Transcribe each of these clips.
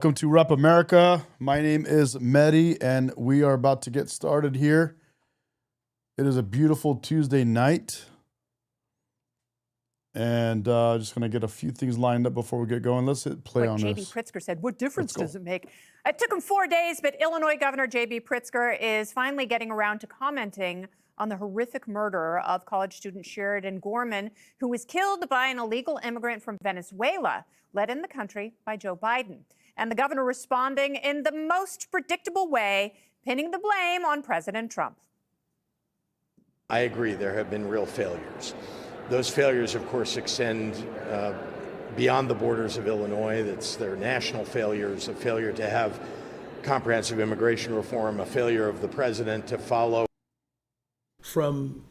Welcome to Rep America. My name is Medi, and we are about to get started here. It is a beautiful Tuesday night, and just going to get a few things lined up before we get going. Let's hit play on J.B. this. Pritzker said, what difference does it make? It took him 4 days, but Illinois Governor J.B. Pritzker is finally getting around to commenting on the horrific murder of college student Sheridan Gorman, who was killed by an illegal immigrant from Venezuela, led in the country by Joe Biden. And the governor responding in the most predictable way, pinning the blame on President Trump. I agree, there have been real failures. Those failures, of course, extend beyond the borders of Illinois. They're national failures, a failure to have comprehensive immigration reform, a failure of the president to follow. From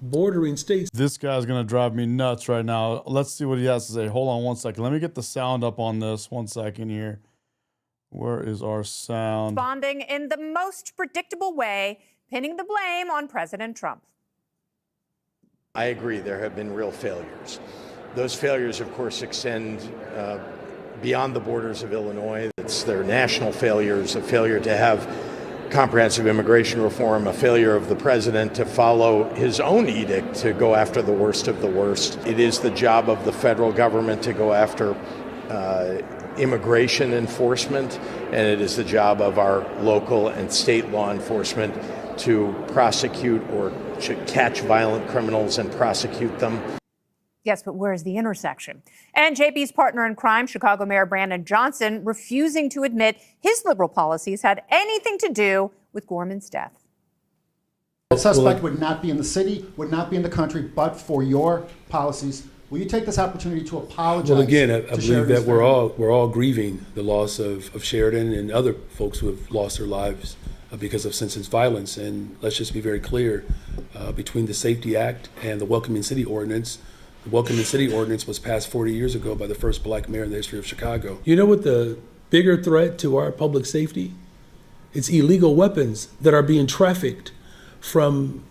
bordering states. This guy's going to drive me nuts right now. Let's see what he has to say. Hold on one second. Let me get the sound up on this. 1 second here. Where is our sound? Responding in the most predictable way, pinning the blame on President Trump. I agree, there have been real failures. Those failures, of course, extend beyond the borders of Illinois. They're national failures, a failure to have comprehensive immigration reform, a failure of the president to follow his own edict to go after the worst of the worst. It is the job of the federal government to go after immigration enforcement, and it is the job of our local and state law enforcement to prosecute or to catch violent criminals and prosecute them. Yes, but where's the intersection? And JB's partner in crime, Chicago Mayor Brandon Johnson, refusing to admit his liberal policies had anything to do with Gorman's death. The suspect would not be in the city, would not be in the country, but for your policies. Will you take this opportunity to apologize? Well, again, I believe Sheridan's that we're all grieving the loss of Sheridan and other folks who have lost their lives because of senseless violence. And let's just be very clear, between the Safety Act and the Welcoming City Ordinance. The Welcoming City Ordinance was passed 40 years ago by the first black mayor in the history of Chicago. You know what the bigger threat to our public safety? It's illegal weapons that are being trafficked from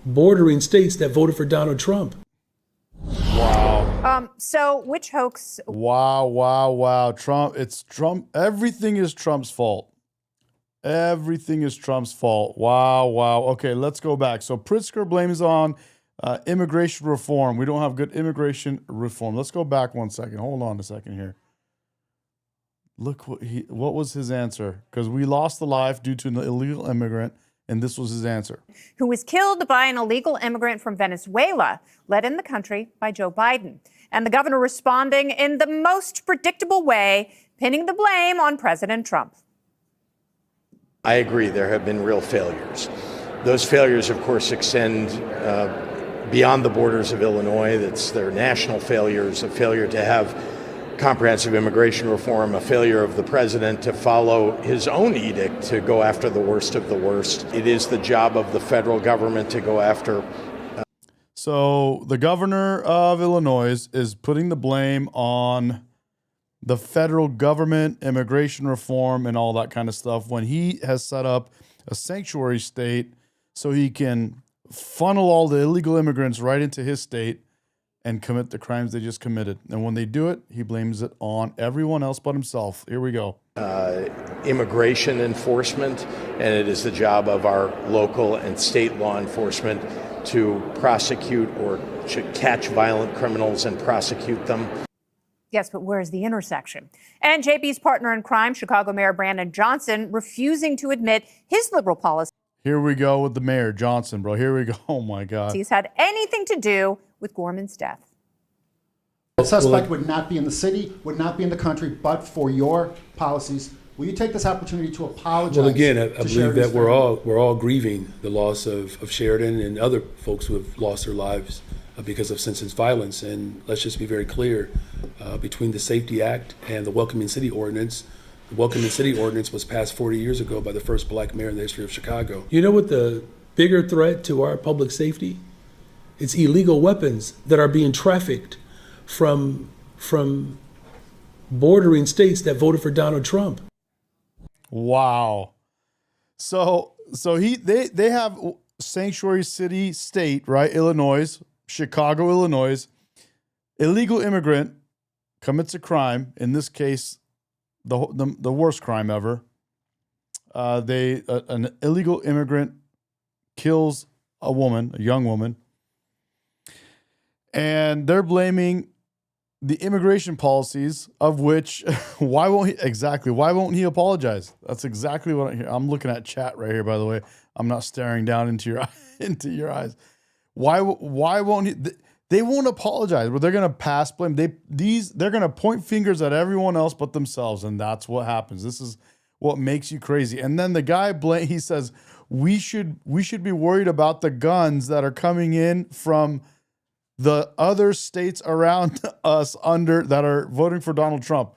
bordering states that voted for Donald Trump. Wow. So which hoax? Wow. It's Trump. Everything is Trump's fault. Everything is Trump's fault. Wow. Okay, let's go back. So Pritzker blames on immigration reform. We don't have good immigration reform. Let's go back 1 second. Hold on a second here. Look what was his answer? Because we lost a life due to an illegal immigrant, and this was his answer. Who was killed by an illegal immigrant from Venezuela, led in the country by Joe Biden. And the governor responding in the most predictable way, pinning the blame on President Trump. I agree, there have been real failures. Those failures, of course, extend beyond the borders of Illinois. They're national failures, a failure to have comprehensive immigration reform, a failure of the president to follow his own edict to go after the worst of the worst. It is the job of the federal government to go after. So the governor of Illinois is putting the blame on the federal government, immigration reform, and all that kind of stuff when he has set up a sanctuary state so he can funnel all the illegal immigrants right into his state and commit the crimes they just committed. And when they do it, he blames it on everyone else but himself. Here we go. Immigration enforcement, and it is the job of our local and state law enforcement to prosecute or to catch violent criminals and prosecute them. Yes, but where's the intersection? And JB's partner in crime, Chicago Mayor Brandon Johnson, refusing to admit his liberal policies. Here we go with the mayor, Johnson, bro. Here we go. Oh, my God. He's had anything to do with Gorman's death. The suspect would not be in the city, would not be in the country, but for your policies. Will you take this opportunity to apologize? Well, again, I believe that we're all grieving the loss of Sheridan and other folks who have lost their lives because of senseless violence. And let's just be very clear, between the Safety Act and the Welcoming City Ordinance. The Welcoming City Ordinance was passed 40 years ago by the first black mayor in the history of Chicago. You know what the bigger threat to our public safety? It's illegal weapons that are being trafficked from bordering states that voted for Donald Trump. Wow. So they have sanctuary city state, right? Illinois, Chicago, Illinois, illegal immigrant commits a crime, in this case, the worst crime ever. An illegal immigrant kills a young woman, and they're blaming the immigration policies of which why won't he apologize? That's exactly what I'm looking at chat right here, by the way. I'm not staring down into your eyes. Why won't he? They won't apologize, but they're going to pass blame. They're going to point fingers at everyone else but themselves, and that's what happens. This is what makes you crazy. And then the guy he says we should be worried about the guns that are coming in from the other states around us that are voting for Donald Trump.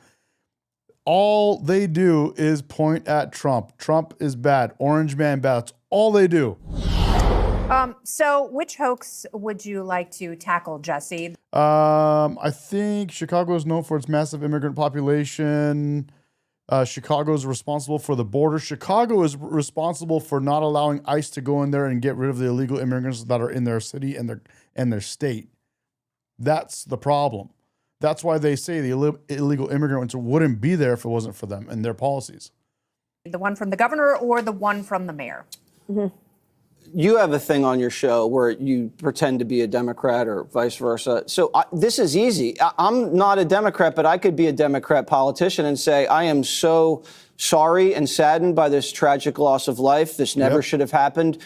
All they do is point at Trump. Trump is bad. Orange man bad. That's all they do. So which hoax would you like to tackle, Jesse? I think Chicago is known for its massive immigrant population. Chicago is responsible for the border. Chicago is responsible for not allowing ICE to go in there and get rid of the illegal immigrants that are in their city and their state. That's the problem. That's why they say the illegal immigrants wouldn't be there if it wasn't for them and their policies. The one from the governor or the one from the mayor? Mm-hmm. You have a thing on your show where you pretend to be a Democrat or vice versa. So this is easy. I'm not a Democrat, but I could be a Democrat politician and say, I am so sorry and saddened by this tragic loss of life. This never should have happened.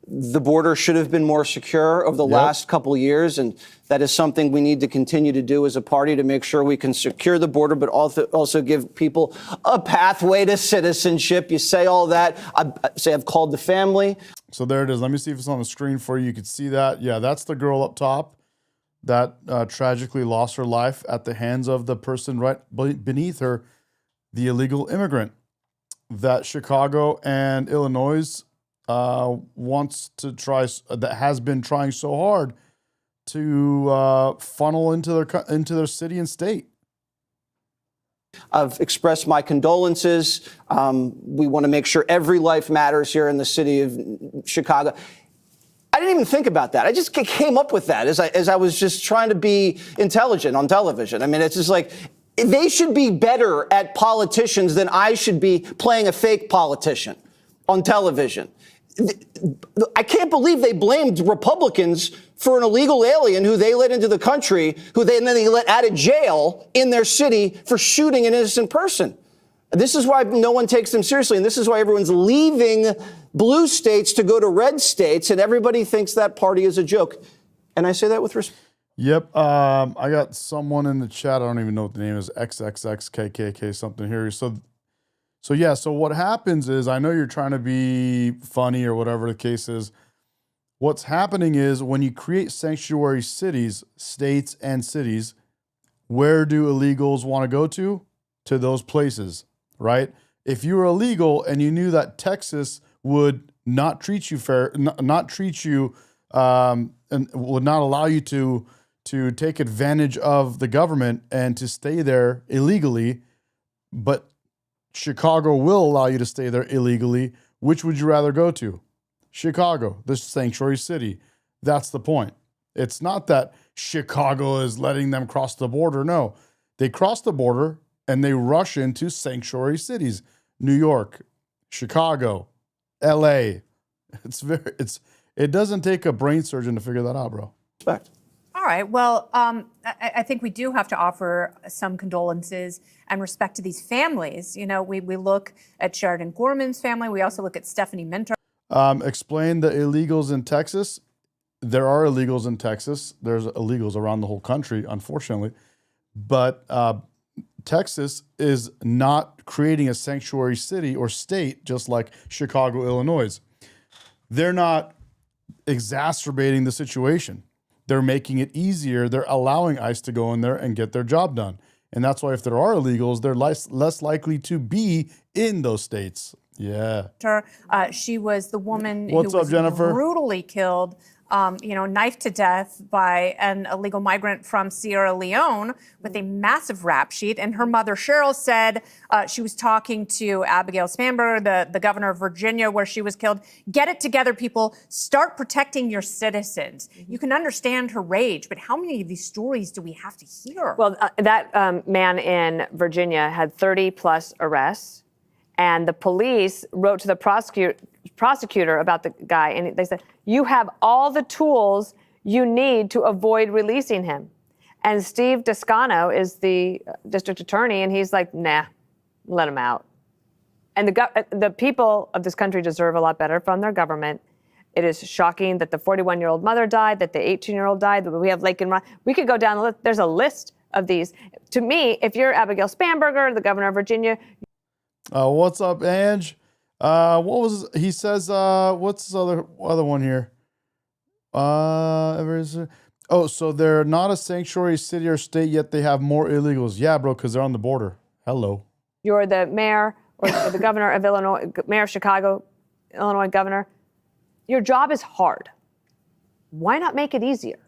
The border should have been more secure over the last couple of years, and that is something we need to continue to do as a party to make sure we can secure the border, but also give people a pathway to citizenship. You say all that. I say I've called the family. So there it is. Let me see if it's on the screen for you. You can see that. Yeah, that's the girl up top that tragically lost her life at the hands of the person right beneath her, the illegal immigrant that Chicago and Illinois wants to try, that has been trying so hard to funnel into their city and state. I've expressed my condolences. We want to make sure every life matters here in the city of Chicago. I didn't even think about that. I just came up with that as I was just trying to be intelligent on television. I mean, it's just like, they should be better at politicians than I should be playing a fake politician on television. I can't believe they blamed Republicans for an illegal alien who they let into the country, then they let out of jail in their city for shooting an innocent person. This is why no one takes them seriously, and this is why everyone's leaving blue states to go to red states, and everybody thinks that party is a joke. And I say that with respect. Yep. I got someone in the chat. I don't even know what the name is. XXXKKK something here. So what happens is, I know you're trying to be funny or whatever the case is. What's happening is when you create sanctuary cities, states and cities, where do illegals want to go to? To those places, right? If you were illegal and you knew that Texas would not treat you fair, not treat you, and would not allow you to take advantage of the government and to stay there illegally, but Chicago will allow you to stay there illegally, which would you rather go to? Chicago, the sanctuary city. That's the point. It's not that Chicago is letting them cross the border. No, they cross the border and they rush into sanctuary cities. New York, Chicago, LA. It doesn't take a brain surgeon to figure that out, bro. Respect. All right. Well, I think we do have to offer some condolences and respect to these families. You know, we look at Sheridan Gorman's family. We also look at Stephanie Minter. Explain the illegals in Texas. There are illegals in Texas. There's illegals around the whole country, unfortunately. But Texas is not creating a sanctuary city or state just like Chicago, Illinois. They're not exacerbating the situation. They're making it easier. They're allowing ICE to go in there and get their job done. And that's why if there are illegals, they're less likely to be in those states. Yeah. She was the woman What's who up, was Jennifer? brutally killed knifed to death by an illegal migrant from Sierra Leone with a massive rap sheet. And her mother, Cheryl, said she was talking to Abigail Spanberger, the governor of Virginia, where she was killed. Get it together, people. Start protecting your citizens. You can understand her rage, but how many of these stories do we have to hear? Well, that man in Virginia had 30 plus arrests, and the police wrote to the prosecutor about the guy, and they said, you have all the tools you need to avoid releasing him. And Steve Descano is the district attorney, and he's like, nah, let him out. And the people of this country deserve a lot better from their government. It is shocking that the 41-year-old mother died, that the 18-year-old died, that we have Lake and Ryan. We could go down the list. There's a list of these. To me, if you're Abigail Spanberger, the governor of Virginia. What's up, Ange? What was he says? What's this other one here? So they're not a sanctuary city or state, yet they have more illegals. Yeah, bro, because they're on the border. Hello. You're the mayor or the governor of Illinois, mayor of Chicago, Illinois governor. Your job is hard. Why not make it easier?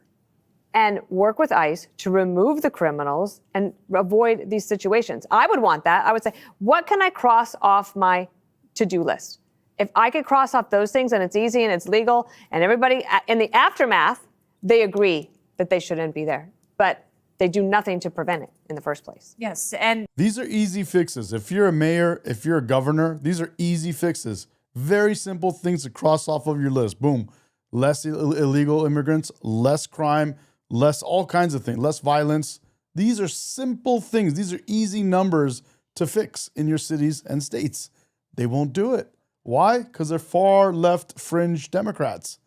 And work with ICE to remove the criminals and avoid these situations. I would want that. I would say, what can I cross off my to-do list? If I could cross off those things and it's easy and it's legal and everybody in the aftermath, they agree that they shouldn't be there, but they do nothing to prevent it in the first place. Yes, and these are easy fixes. If you're a mayor, if you're a governor, these are easy fixes. Very simple things to cross off of your list. Boom. Less illegal immigrants, less crime, less all kinds of things, less violence. These are simple things. These are easy numbers to fix in your cities and states. They won't do it. Why? Because they're far left fringe Democrats.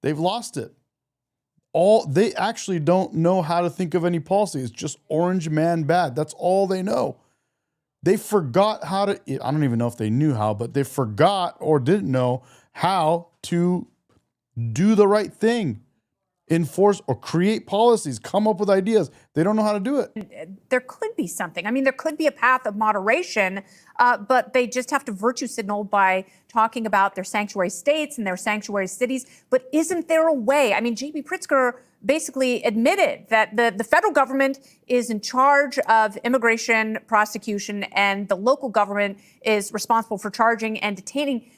They've lost it. They actually don't know how to think of any policy. It's just orange man bad. That's all they know. They forgot how to, I don't even know if they knew how, but they forgot or didn't know how to do the right thing, enforce or create policies, come up with ideas. They don't know how to do it. there could be something. I mean, there could be a path of moderation, but they just have to virtue signal by talking about their sanctuary states and their sanctuary cities. But isn't there a way? I mean, J.B. Pritzker basically admitted that the federal government is in charge of immigration prosecution and the local government is responsible for charging and detaining.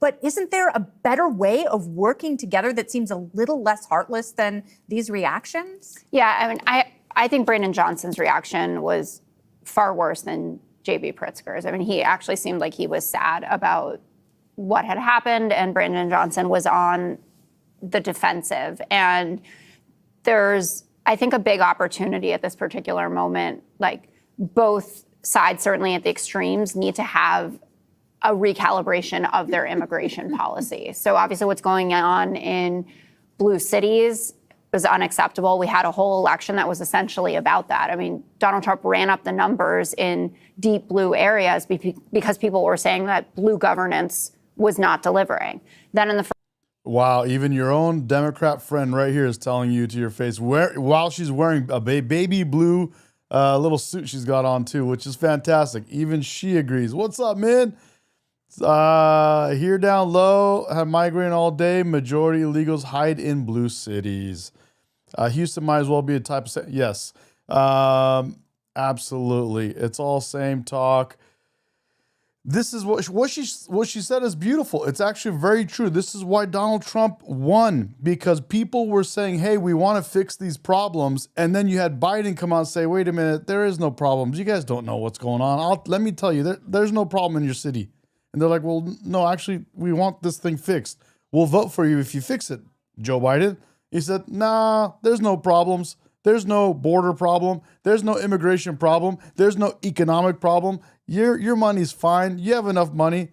But isn't there a better way of working together that seems a little less heartless than these reactions? Yeah, I mean, I think Brandon Johnson's reaction was far worse than J.B. Pritzker's. I mean, he actually seemed like he was sad about what had happened, and Brandon Johnson was on the defensive. And there's, I think, a big opportunity at this particular moment. Like, both sides, certainly at the extremes, need to have a recalibration of their immigration policy. So obviously what's going on in blue cities was unacceptable. We had a whole election that was essentially about that. I mean, Donald Trump ran up the numbers in deep blue areas because people were saying that blue governance was not delivering. Then in the Wow, even your own Democrat friend right here is telling you to your face while she's wearing a baby blue little suit she's got on too, which is fantastic. Even she agrees. What's up, man? Here down low, have migraine all day. Majority illegals hide in blue cities. Houston might as well be a type of yes, absolutely. It's all same talk. This is what she said is beautiful. It's actually very true. This is why Donald Trump won, because people were saying, "Hey, we want to fix these problems," and then you had Biden come out and say, "Wait a minute, there is no problems. You guys don't know what's going on. Let me tell you, there's no problem in your city." And they're like, well, no, actually, we want this thing fixed. We'll vote for you if you fix it, Joe Biden. He said, nah, there's no problems. There's no border problem. There's no immigration problem. There's no economic problem. Your money's fine. You have enough money.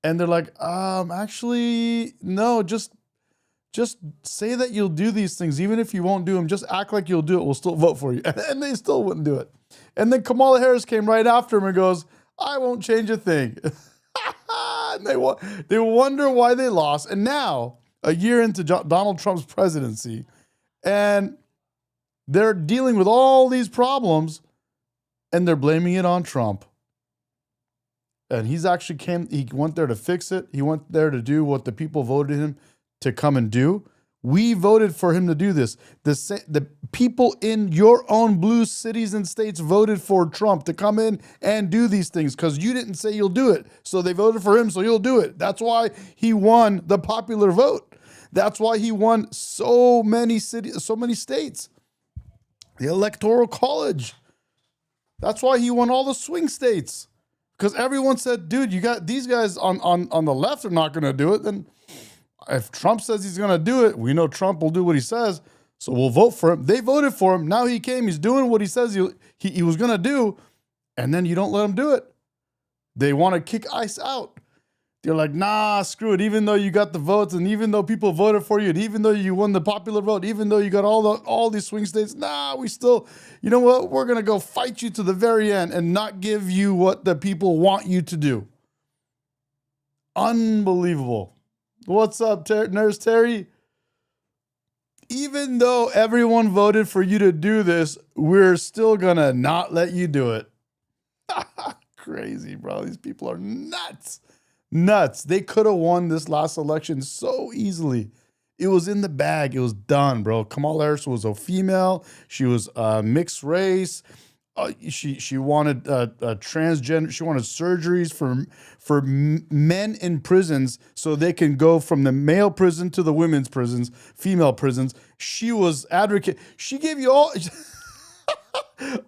And they're like, actually, no, just say that you'll do these things. Even if you won't do them, just act like you'll do it. We'll still vote for you. And they still wouldn't do it. And then Kamala Harris came right after him and goes, I won't change a thing. And they wonder why they lost. And now, a year into Donald Trump's presidency, and they're dealing with all these problems, and they're blaming it on Trump. And he went there to fix it. He went there to do what the people voted him to come and do, We voted for him to do this. The people in your own blue cities and states voted for Trump to come in and do these things because you didn't say you'll do it. So they voted for him, so he'll do it. That's why he won the popular vote. That's why he won so many cities, so many states. The Electoral College. That's why he won all the swing states. Because everyone said, dude, you got these guys on the left are not going to do it. Then if Trump says he's going to do it, we know Trump will do what he says. So we'll vote for him. They voted for him. Now he came. He's doing what he says he was going to do. And then you don't let him do it. They want to kick ICE out. They're like, nah, screw it. Even though you got the votes and even though people voted for you and even though you won the popular vote, even though you got all these swing states, nah, we still, you know what? We're going to go fight you to the very end and not give you what the people want you to do. Unbelievable. What's up, Nurse Terry? Even though everyone voted for you to do this, we're still going to not let you do it. Crazy, bro. These people are nuts. Nuts. They could have won this last election so easily. It was in the bag. It was done, bro. Kamala Harris was a female. She was mixed race. She wanted transgender. She wanted surgeries for men in prisons so they can go from the male prison to the women's prisons, female prisons. She was advocate. She gave you all.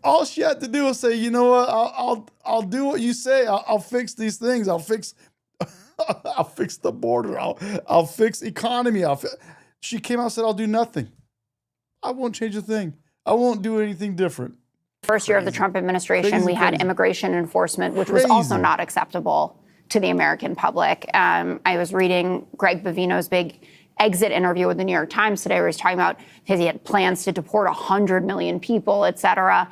All she had to do was say, you know what? I'll do what you say. I'll fix these things. I'll fix the border. I'll fix economy. She came out and said, I'll do nothing. I won't change a thing. I won't do anything different. First year of the Trump administration, we had immigration enforcement, which was also not acceptable to the American public. I was reading Greg Bovino's big exit interview with the New York Times today, where he's talking about he had plans to deport 100 million people, et cetera.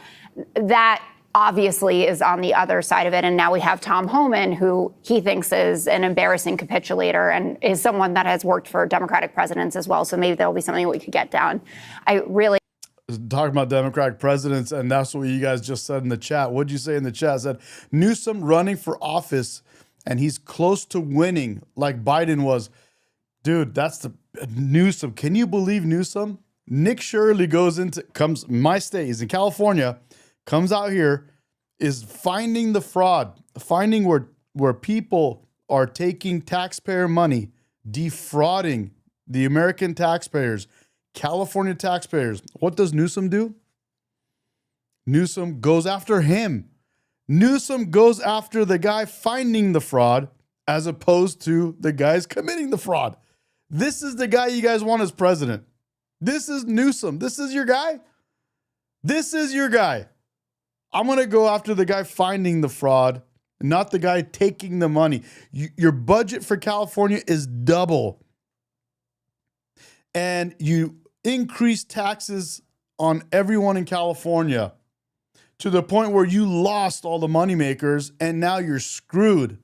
That obviously is on the other side of it. And now we have Tom Homan, who he thinks is an embarrassing capitulator and is someone that has worked for Democratic presidents as well. So maybe there'll be something we could get down. I really talking about Democratic presidents, and that's what you guys just said in the chat. What'd you say in the chat? It said Newsom running for office and he's close to winning like Biden was. Dude, that's the Newsom. Can you believe Newsom? Nick Shirley comes my state, he's in California, comes out here, is finding the fraud, finding where people are taking taxpayer money, defrauding the American taxpayers, California taxpayers. What does Newsom do? Newsom goes after him. Newsom goes after the guy finding the fraud as opposed to the guys committing the fraud. This is the guy you guys want as president. This is Newsom. This is your guy. This is your guy. I'm going to go after the guy finding the fraud, not the guy taking the money. Your budget for California is double. And you increase taxes on everyone in California to the point where you lost all the moneymakers and now you're screwed.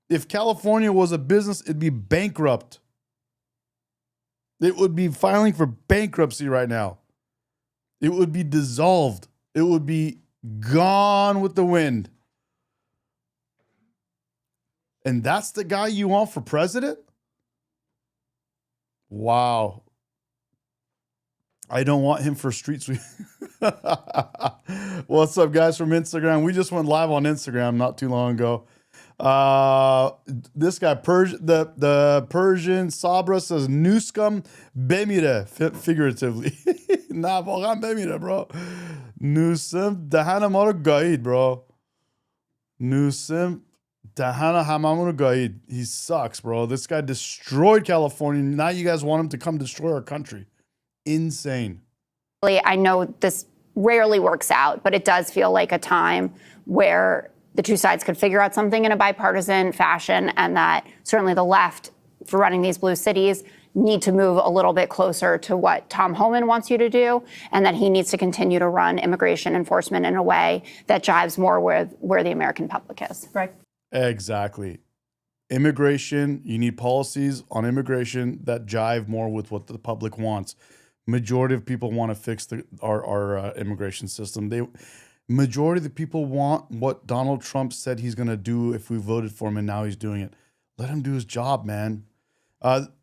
If California was a business, it'd be bankrupt. It would be filing for bankruptcy right now. It would be dissolved. It would be gone with the wind. And that's the guy you want for president? Wow. I don't want him for street sweep. What's up, guys, from Instagram? We just went live on Instagram not too long ago. This guy, the Persian Sabra says, Nuskum bemire, figuratively. Nah, واقعا bemire, bro. Nusum dahana ma ro gahid, bro. Nusum dahana hamamon ro gahid. He sucks, bro. This guy destroyed California. Now you guys want him to come destroy our country. Insane. I know this rarely works out, but it does feel like a time where the two sides could figure out something in a bipartisan fashion, and that certainly the left, for running these blue cities, need to move a little bit closer to what Tom Homan wants you to do, and that he needs to continue to run immigration enforcement in a way that jives more with where the American public is. Right. Exactly. Immigration, you need policies on immigration that jive more with what the public wants. Majority of people want to fix our immigration system. Majority of the people want what Donald Trump said he's going to do if we voted for him, and now he's doing it. Let him do his job, man.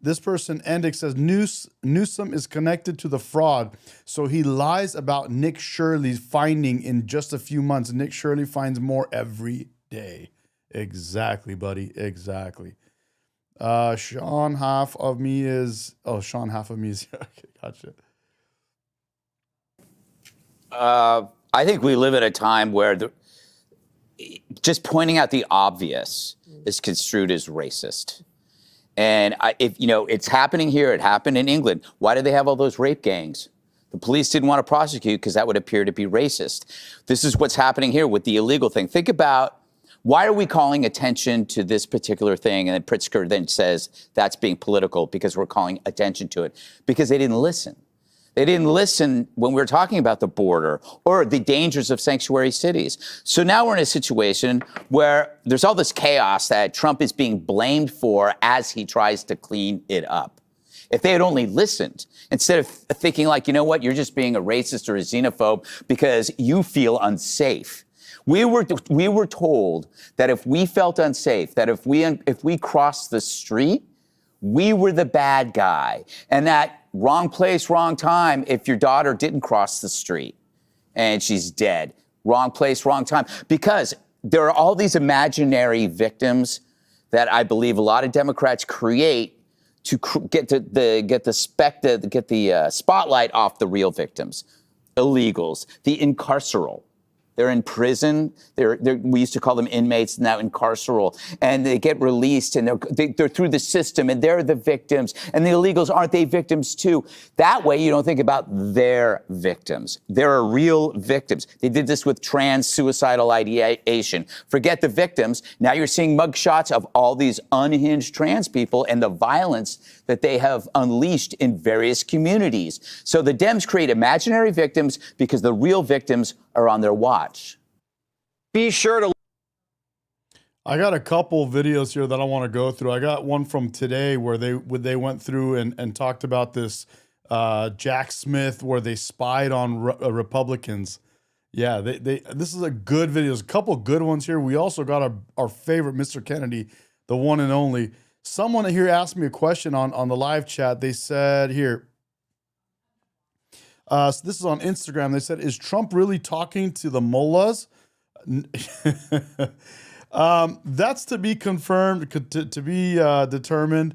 This person, Endic, says Newsom is connected to the fraud, so he lies about Nick Shirley's finding in just a few months. Nick Shirley finds more every day. Exactly, buddy. Exactly. Sean, half of me is. Oh, Sean, half of me is. Okay, gotcha. I think we live at a time where just pointing out the obvious is construed as racist. And if it's happening here, it happened in England. Why do they have all those rape gangs? The police didn't want to prosecute because that would appear to be racist. This is what's happening here with the illegal thing. Think about, why are we calling attention to this particular thing? And then Pritzker then says that's being political because we're calling attention to it. Because they didn't listen. They didn't listen when we were talking about the border or the dangers of sanctuary cities. So now we're in a situation where there's all this chaos that Trump is being blamed for as he tries to clean it up. If they had only listened, instead of thinking like, you know what, you're just being a racist or a xenophobe because you feel unsafe. We were told that if we felt unsafe, that if we crossed the street, we were the bad guy. And that wrong place, wrong time if your daughter didn't cross the street and she's dead. Wrong place, wrong time. Because there are all these imaginary victims that I believe a lot of Democrats create to get the spotlight off the real victims, illegals, the incarceral. They're in prison. We used to call them inmates, now incarceral, and they get released, and they're through the system, and they're the victims. And the illegals, aren't they victims too? That way, you don't think about their victims. There are real victims. They did this with trans suicidal ideation. Forget the victims. Now you're seeing mugshots of all these unhinged trans people and the violence that they have unleashed in various communities. So the Dems create imaginary victims because the real victims are on their watch. Be sure to. I got a couple videos here that I want to go through. I got one from today where they went through and talked about this Jack Smith where they spied on Republicans. Yeah, this is a good video. There's a couple good ones here. We also got our favorite Mr. Kennedy, the one and only. Someone here asked me a question on the live chat. They said here, so this is on Instagram. They said, is Trump really talking to the mullahs? That's to be confirmed, to be determined.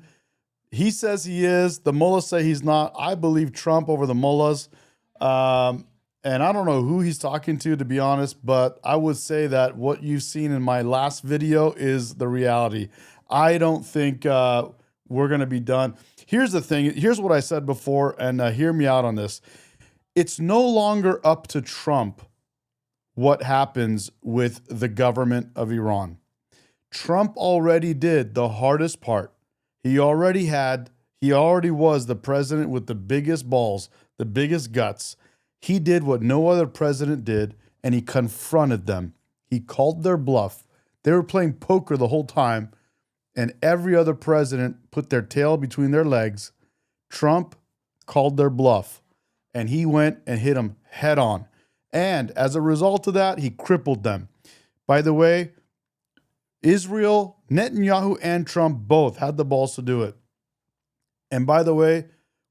He says he is. The mullahs say he's not. I believe Trump over the mullahs. And I don't know who he's talking to be honest, but I would say that what you've seen in my last video is the reality. I don't think we're going to be done. Here's the thing. Here's what I said before, and hear me out on this. It's no longer up to Trump what happens with the government of Iran. Trump already did the hardest part. He already was the president with the biggest balls, the biggest guts. He did what no other president did, and he confronted them. He called their bluff. They were playing poker the whole time, and every other president put their tail between their legs. Trump called their bluff, and he went and hit them head on. And as a result of that, he crippled them. By the way, Israel, Netanyahu, and Trump both had the balls to do it. And by the way,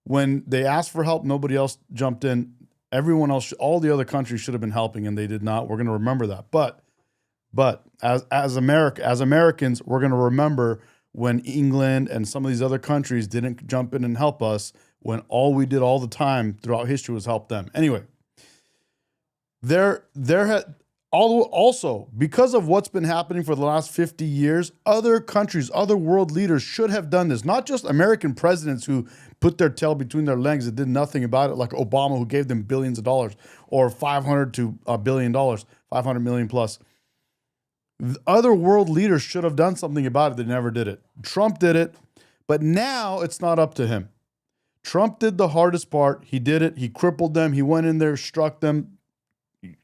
when they asked for help, nobody else jumped in. Everyone else, all the other countries should have been helping, and they did not. We're going to remember that. But as Americans, we're going to remember when England and some of these other countries didn't jump in and help us when all we did all the time throughout history was help them. Anyway, also, because of what's been happening for the last 50 years, other countries, other world leaders should have done this. Not just American presidents who put their tail between their legs and did nothing about it, like Obama, who gave them billions of dollars, or $500 to $1 billion, 500 million plus. Other world leaders should have done something about it. They never did it. Trump did it, but now it's not up to him. Trump did the hardest part. He did it. He crippled them. He went in there, struck them.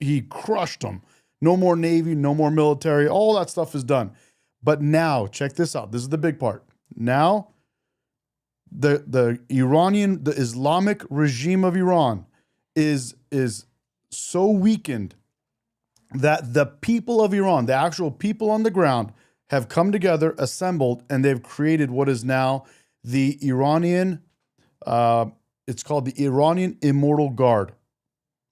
He crushed them. No more Navy, no more military. All that stuff is done. But now, check this out. This is the big part. Now, the Islamic regime of Iran is so weakened that the people of Iran, the actual people on the ground, have come together, assembled, and they've created what is now the Iranian, it's called the Iranian Immortal Guard,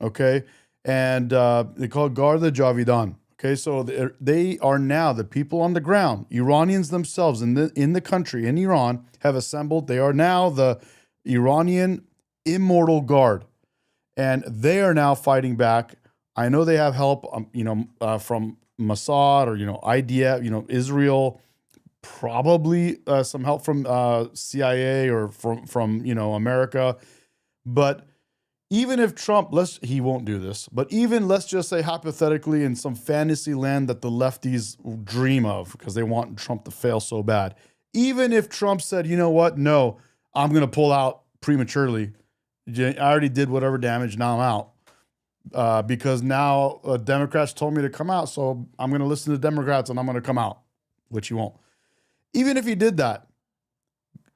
okay? And they call it Guard the Javidan, okay? So they are now, the people on the ground, Iranians themselves in the country, in Iran, have assembled. They are now the Iranian Immortal Guard, and they are now fighting back. I know they have help, from Mossad or, IDF, Israel, probably some help from CIA or from America. But even if Trump, he won't do this, but even let's just say hypothetically in some fantasy land that the lefties dream of because they want Trump to fail so bad. Even if Trump said, you know what, no, I'm going to pull out prematurely. I already did whatever damage, now I'm out. Because now Democrats told me to come out, so I'm going to listen to Democrats and I'm going to come out, which he won't. Even if he did that,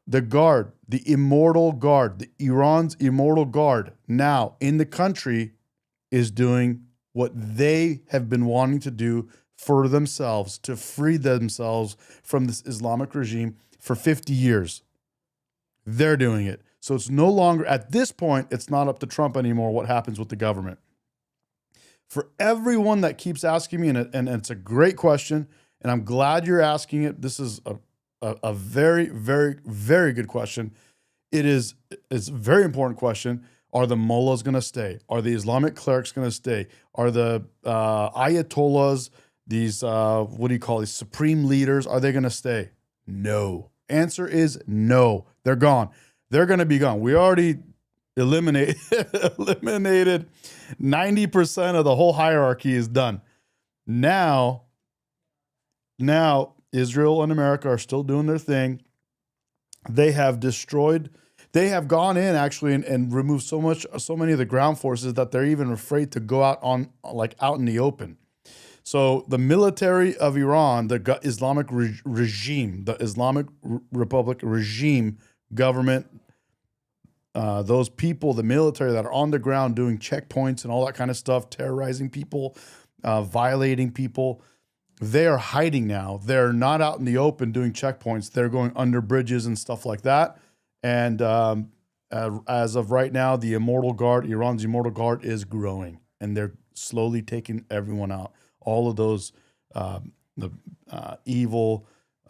the guard, the immortal guard, Iran's immortal guard, now in the country is doing what they have been wanting to do for themselves, to free themselves from this Islamic regime for 50 years. They're doing it. So it's no longer, at this point, it's not up to Trump anymore what happens with the government. For everyone that keeps asking me, and it's a great question, and I'm glad you're asking it. This is a very, very, very good question. It's a very important question. Are the mullahs going to stay? Are the Islamic clerics going to stay? Are the ayatollahs, these, these supreme leaders, are they going to stay? No. Answer is no. They're gone. They're going to be gone. We already eliminated 90% of the whole hierarchy is done. Now Israel and America are still doing their thing. They have gone in actually and removed so many of the ground forces that they're even afraid to go out in the open. So the military of Iran, the Islamic regime, the Islamic Republic regime, government, those people, the military that are on the ground doing checkpoints and all that kind of stuff, terrorizing people, violating people, they are hiding now. They're not out in the open doing checkpoints. They're going under bridges and stuff like that. And as of right now, the Immortal Guard, Iran's Immortal Guard, is growing, and they're slowly taking everyone out. All of those evil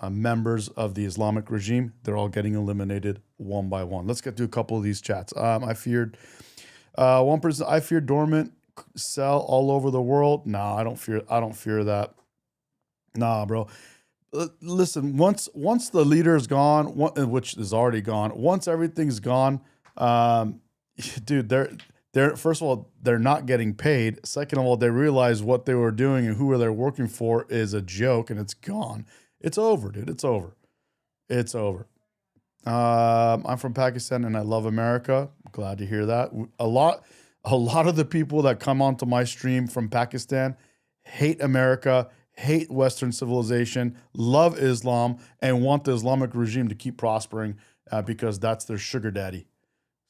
members of the Islamic regime, they're all getting eliminated one by one. Let's get to a couple of these chats. One person, I fear dormant cell all over the world. No, I don't fear that. Nah, bro. Listen, once the leader is gone, which is already gone, once everything's gone, dude, they're first of all, they're not getting paid. Second of all, they realize what they were doing and who they're working for is a joke, and it's gone. It's over, dude. It's over. It's over. I'm from Pakistan and I love America. Glad to hear that. A lot of the people that come onto my stream from Pakistan hate America, hate Western civilization, love Islam, and want the Islamic regime to keep prospering because that's their sugar daddy.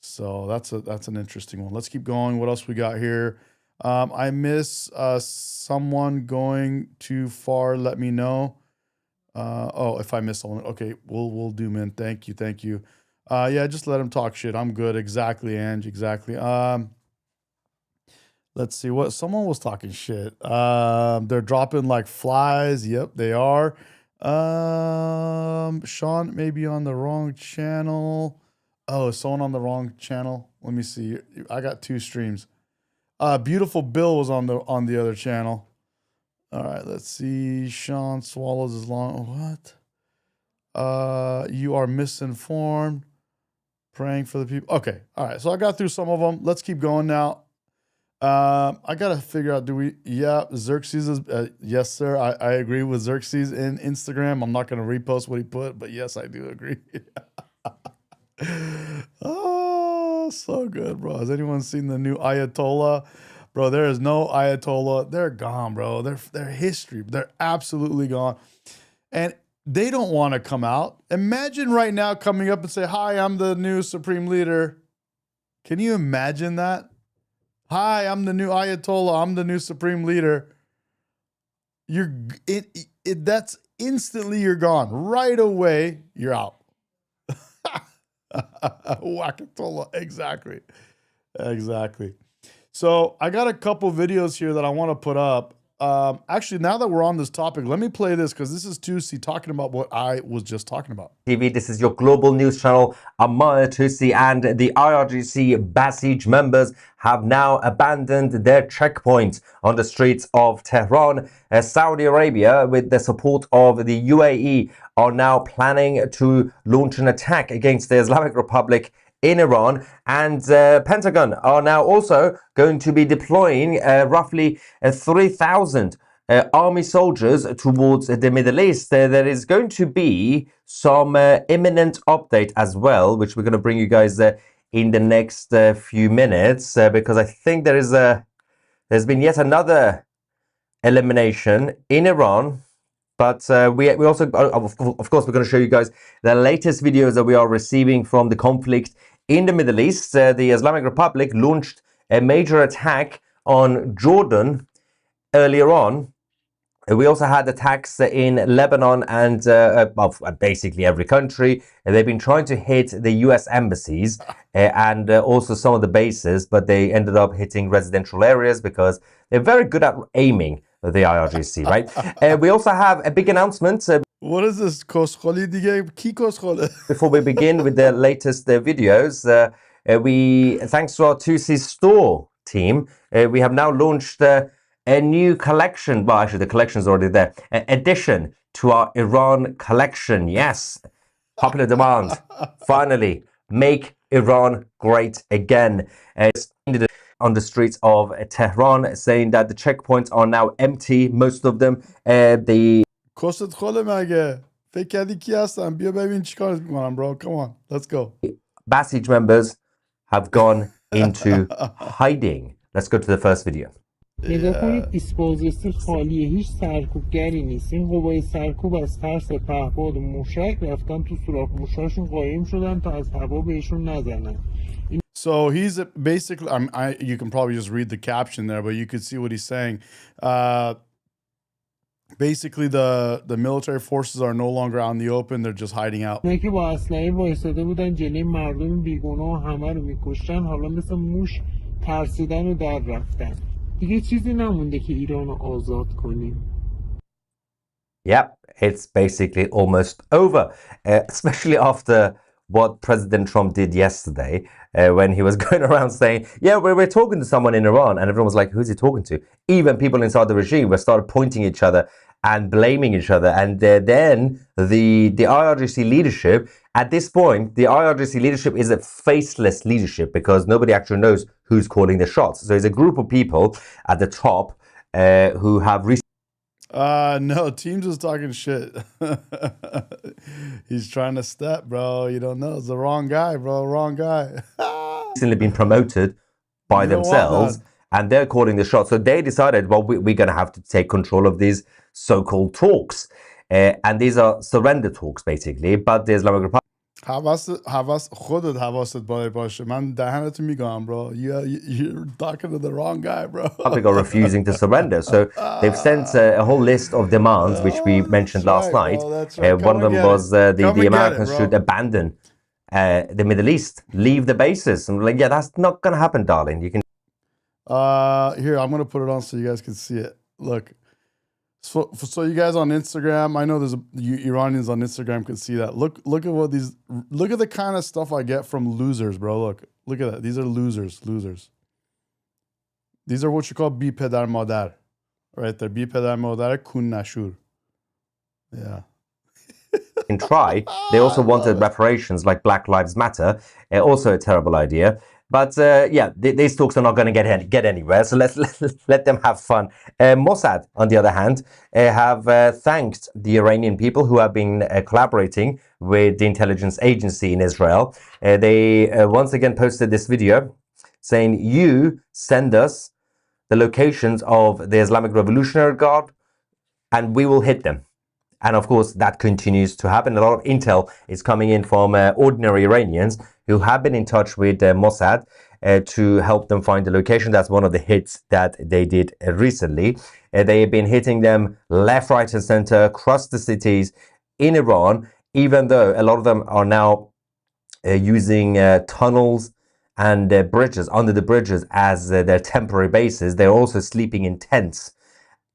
So that's an interesting one. Let's keep going. What else we got here? I miss someone going too far. Let me know. If I miss someone, okay, we'll do, man. Thank you. Yeah, just let him talk shit. I'm good. Exactly, Ange. Exactly. Let's see what someone was talking shit. They're dropping like flies. Yep, they are. Sean may be on the wrong channel. Oh, is someone on the wrong channel? Let me see. I got two streams. Beautiful Bill was on the other channel. All right, let's see. Sean swallows his long. What? You are misinformed. Praying for the people. Okay. All right. So I got through some of them. Let's keep going now. I gotta figure out. Yeah, Xerxes is. Yes, sir. I agree with Xerxes in Instagram. I'm not gonna repost what he put, but yes, I do agree. Oh, so good, bro. Has anyone seen the new Ayatollah? Bro, there is no Ayatollah. They're gone, bro. They're history. They're absolutely gone. And they don't want to come out. Imagine right now coming up and say, "Hi, I'm the new supreme leader." Can you imagine that? Hi, I'm the new Ayatollah. I'm the new supreme leader. That's instantly you're gone. Right away, you're out. Wakatola. Exactly. Exactly. So I got a couple videos here that I want to put up. Actually, now that we're on this topic, let me play this because this is Tusi talking about what I was just talking about. TV. This is your global news channel. I'm Maya Tusi, and the IRGC Basij members have now abandoned their checkpoint on the streets of Tehran. Saudi Arabia, with the support of the UAE, are now planning to launch an attack against the Islamic Republic in Iran, and Pentagon are now also going to be deploying roughly 3,000 army soldiers towards the Middle East. There is going to be some imminent update as well, which we're going to bring you guys in the next few minutes, because I think there's been yet another elimination in Iran. But we also, of course, we're going to show you guys the latest videos that we are receiving from the conflict in the Middle East. The Islamic Republic launched a major attack on Jordan earlier on. We also had attacks in Lebanon and basically every country. They've been trying to hit the US embassies and also some of the bases, but they ended up hitting residential areas because they're very good at aiming, the IRGC, right? We also have a big announcement. What is this? Koskoli dige? Ki koskole? Before we begin with the latest videos, thanks to our 2C store team, we have now launched a new collection. Well, actually, the collection is already there. Addition to our Iran collection. Yes, popular demand. Finally, make Iran great again. On the streets of Tehran, saying that the checkpoints are now empty, most of them. The Koset khole mage. فکر کردی کی هستم؟ بیا ببین چیکار میکنم, bro. Come on, let's go. Basij members have gone into hiding. Let's go to the first video. نگاه کنید دیسپوزیسی خالیه، هیچ سرکوبگری نیست. این قوای سرکوب از ترس پهپاد و موشک رفتن تو سوراخ موشاشون قایم شدن تا از هوا بهشون نزنن. So he's basically, you can probably just read the caption there, but you could see what he's saying. Basically, the military forces are no longer out in the open; they're just hiding out. اونا که با اسلحه وایساده بودن جلوی مردم بیگناه همه رو میکشتن، حالا مثل موش ترسیدن و در رفتن. دیگه چیزی نمونده که ایران رو آزاد کنیم. Yep, it's basically almost over, especially after what President Trump did yesterday when he was going around saying, yeah, we're talking to someone in Iran, and everyone was like, who's he talking to? Even people inside the regime were started pointing at each other and blaming each other. And then the IRGC leadership, at this point, the IRGC leadership is a faceless leadership because nobody actually knows who's calling the shots. So it's a group of people at the top who have no, Teams is talking shit. He's trying to step, bro. You don't know. It's the wrong guy, bro. Wrong guy. recently been promoted by themselves, and they're calling the shots. So they decided, well, we're going to have to take control of these so-called talks. And these are surrender talks, basically. But the Islamic Republic خودت حواست باشه. من دهنتو میگم, bro. You're talking to the wrong guy, bro. are refusing to surrender. So they've sent a whole list of demands, which we mentioned last night. Right. One of them was the Americans should abandon the Middle East, leave the bases. I'm like, yeah, that's not going to happen, darling. You can. Here, I'm going to put it on so you guys can see it. Look. So you guys on Instagram, I know there's Iranians on Instagram can see that. Look at the kind of stuff I get from losers, bro. Look at that. These are losers. These are what you call bi pedar madar. Right there. Bi pedar madar kun nashur. Yeah. Can try. They also wanted reparations like Black Lives Matter. Also a terrible idea. But yeah, these talks are not going to get anywhere. So let's let them have fun. Mossad, on the other hand, have thanked the Iranian people who have been collaborating with the intelligence agency in Israel. They once again posted this video saying, you send us the locations of the Islamic Revolutionary Guard and we will hit them. And of course, that continues to happen. A lot of intel is coming in from ordinary Iranians who have been in touch with Mossad to help them find the location. That's one of the hits that they did recently. They have been hitting them left, right, and center across the cities in Iran, even though a lot of them are now using tunnels and bridges, under the bridges as their temporary bases. They're also sleeping in tents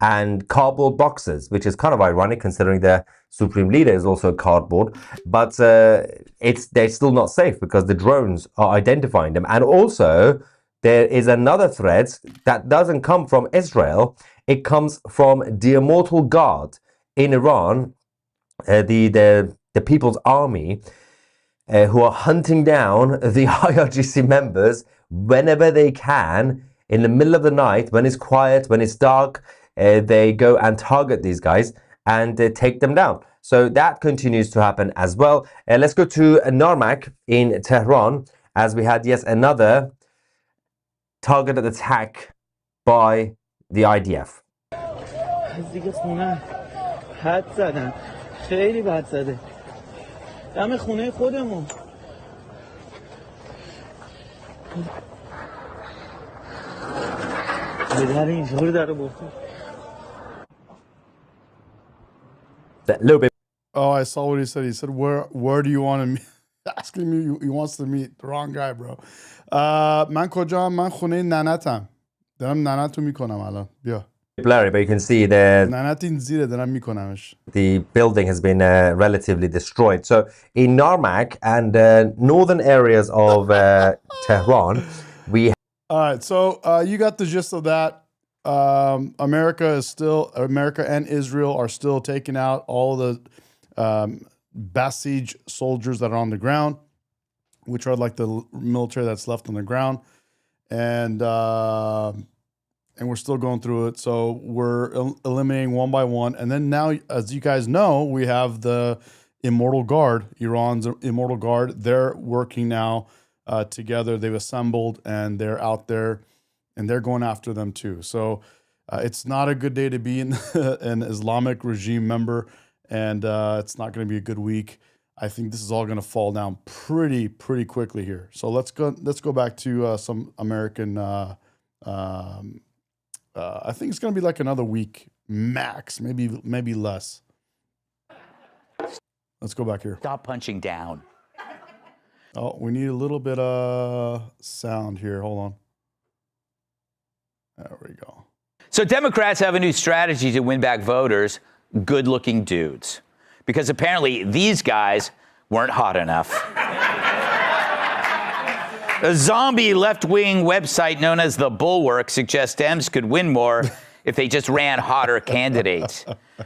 and cardboard boxes, which is kind of ironic considering their supreme leader is also cardboard. But they're still not safe because the drones are identifying them. And also, there is another threat that doesn't come from Israel. It comes from the Immortal Guard in Iran, the People's Army, who are hunting down the IRGC members whenever they can, in the middle of the night, when it's quiet, when it's dark. They go and target these guys and take them down. So that continues to happen as well. Let's go to Narmak in Tehran, as we had yet another targeted attack by the IDF. That little bit. Oh, I saw what he said. He said, where do you want to meet? Asking me, he wants to meet. The wrong guy, bro. من کجا؟ من خونه ننتم. دارم ننتو میکنم الان. بیا. Blurry, but you can see the ننت این زیره دارم میکنمش. The building has been relatively destroyed. So in Narmak and northern areas of Tehran, we. All right, so you got the gist of that. America and Israel are still taking out all the Basij soldiers that are on the ground, which are like the military that's left on the ground, and we're still going through it. So we're eliminating one by one, and then now, as you guys know, we have the Immortal Guard, Iran's Immortal Guard. They're working now together. They've assembled and they're out there. And they're going after them too. So it's not a good day to be an Islamic regime member, and it's not going to be a good week. I think this is all going to fall down pretty quickly here. So let's go back to some American. I think it's going to be like another week max, maybe less. Let's go back here. Stop punching down. Oh, we need a little bit of sound here. Hold on. There we go. So Democrats have a new strategy to win back voters, good-looking dudes. Because apparently these guys weren't hot enough. A zombie left-wing website known as The Bulwark suggests Dems could win more if they just ran hotter candidates,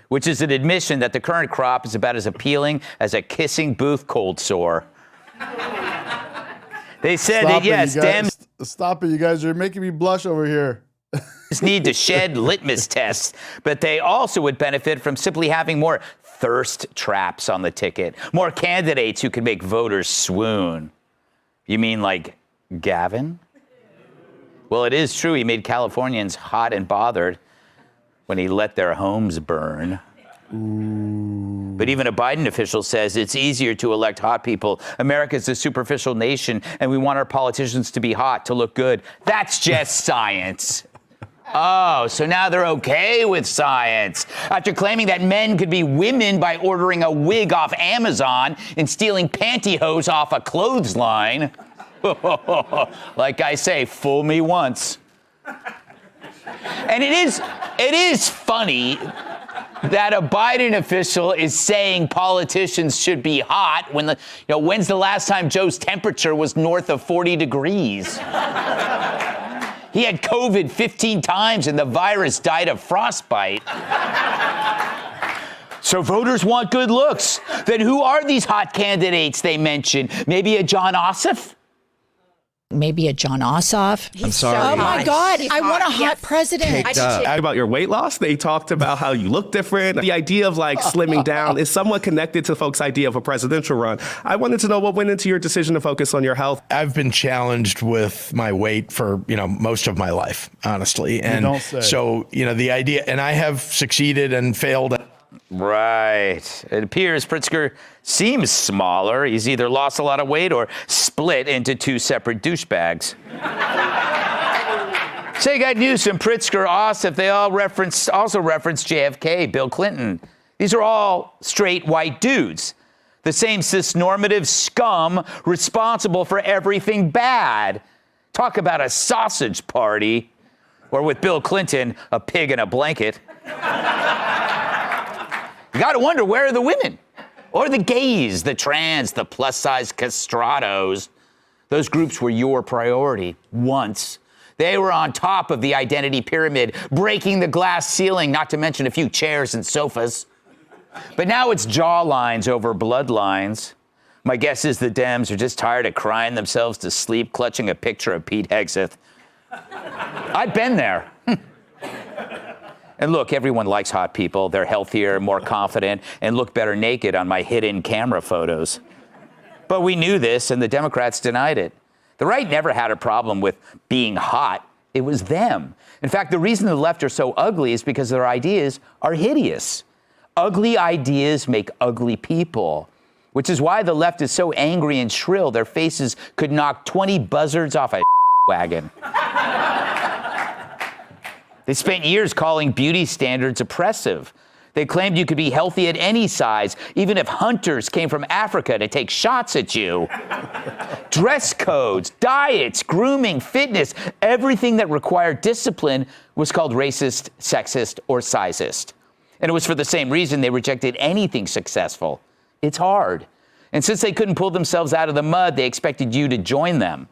which is an admission that the current crop is about as appealing as a kissing booth cold sore. They said that, yes, Dems... Stop it, you guys. You're making me blush over here. Need to shed litmus tests, but they also would benefit from simply having more thirst traps on the ticket, more candidates who can make voters swoon. You mean like Gavin? Well, it is true he made Californians hot and bothered when he let their homes burn. Ooh. But even a Biden official says it's easier to elect hot people. America's a superficial nation, and we want our politicians to be hot, to look good. That's just science. Oh, so now they're okay with science. After claiming that men could be women by ordering a wig off Amazon and stealing pantyhose off a clothesline. Like I say, fool me once. And it is funny that a Biden official is saying politicians should be hot when when's the last time Joe's temperature was north of 40 degrees? He had COVID 15 times and the virus died of frostbite. So voters want good looks. Then who are these hot candidates they mentioned? Maybe a John Ossoff? Maybe a John Ossoff. I'm sorry. Oh my God, I want a hot president. About your weight loss, they talked about how you look different. The idea of like slimming down is somewhat connected to folks' idea of a presidential run. I wanted to know what went into your decision to focus on your health. I've been challenged with my weight for, most of my life, honestly. And you don't say. So, the idea, and I have succeeded and failed. Right. It appears Pritzker seems smaller. He's either lost a lot of weight or split into two separate douchebags. So you got Newsom, Pritzker, Ossoff. They all also reference JFK, Bill Clinton. These are all straight white dudes. The same cisnormative scum responsible for everything bad. Talk about a sausage party. Or with Bill Clinton, a pig in a blanket. You got to wonder, where are the women? Or the gays, the trans, the plus-size castratos? Those groups were your priority once. They were on top of the identity pyramid, breaking the glass ceiling, not to mention a few chairs and sofas. But now it's jawlines over bloodlines. My guess is the Dems are just tired of crying themselves to sleep, clutching a picture of Pete Hegseth. I've been there. And look, everyone likes hot people. They're healthier, more confident, and look better naked on my hidden camera photos. But we knew this, and the Democrats denied it. The right never had a problem with being hot. It was them. In fact, the reason the left are so ugly is because their ideas are hideous. Ugly ideas make ugly people, which is why the left is so angry and shrill. Their faces could knock 20 buzzards off a wagon. They spent years calling beauty standards oppressive. They claimed you could be healthy at any size, even if hunters came from Africa to take shots at you. Dress codes, diets, grooming, fitness, everything that required discipline was called racist, sexist, or sizist. And it was for the same reason they rejected anything successful. It's hard. And since they couldn't pull themselves out of the mud, they expected you to join them.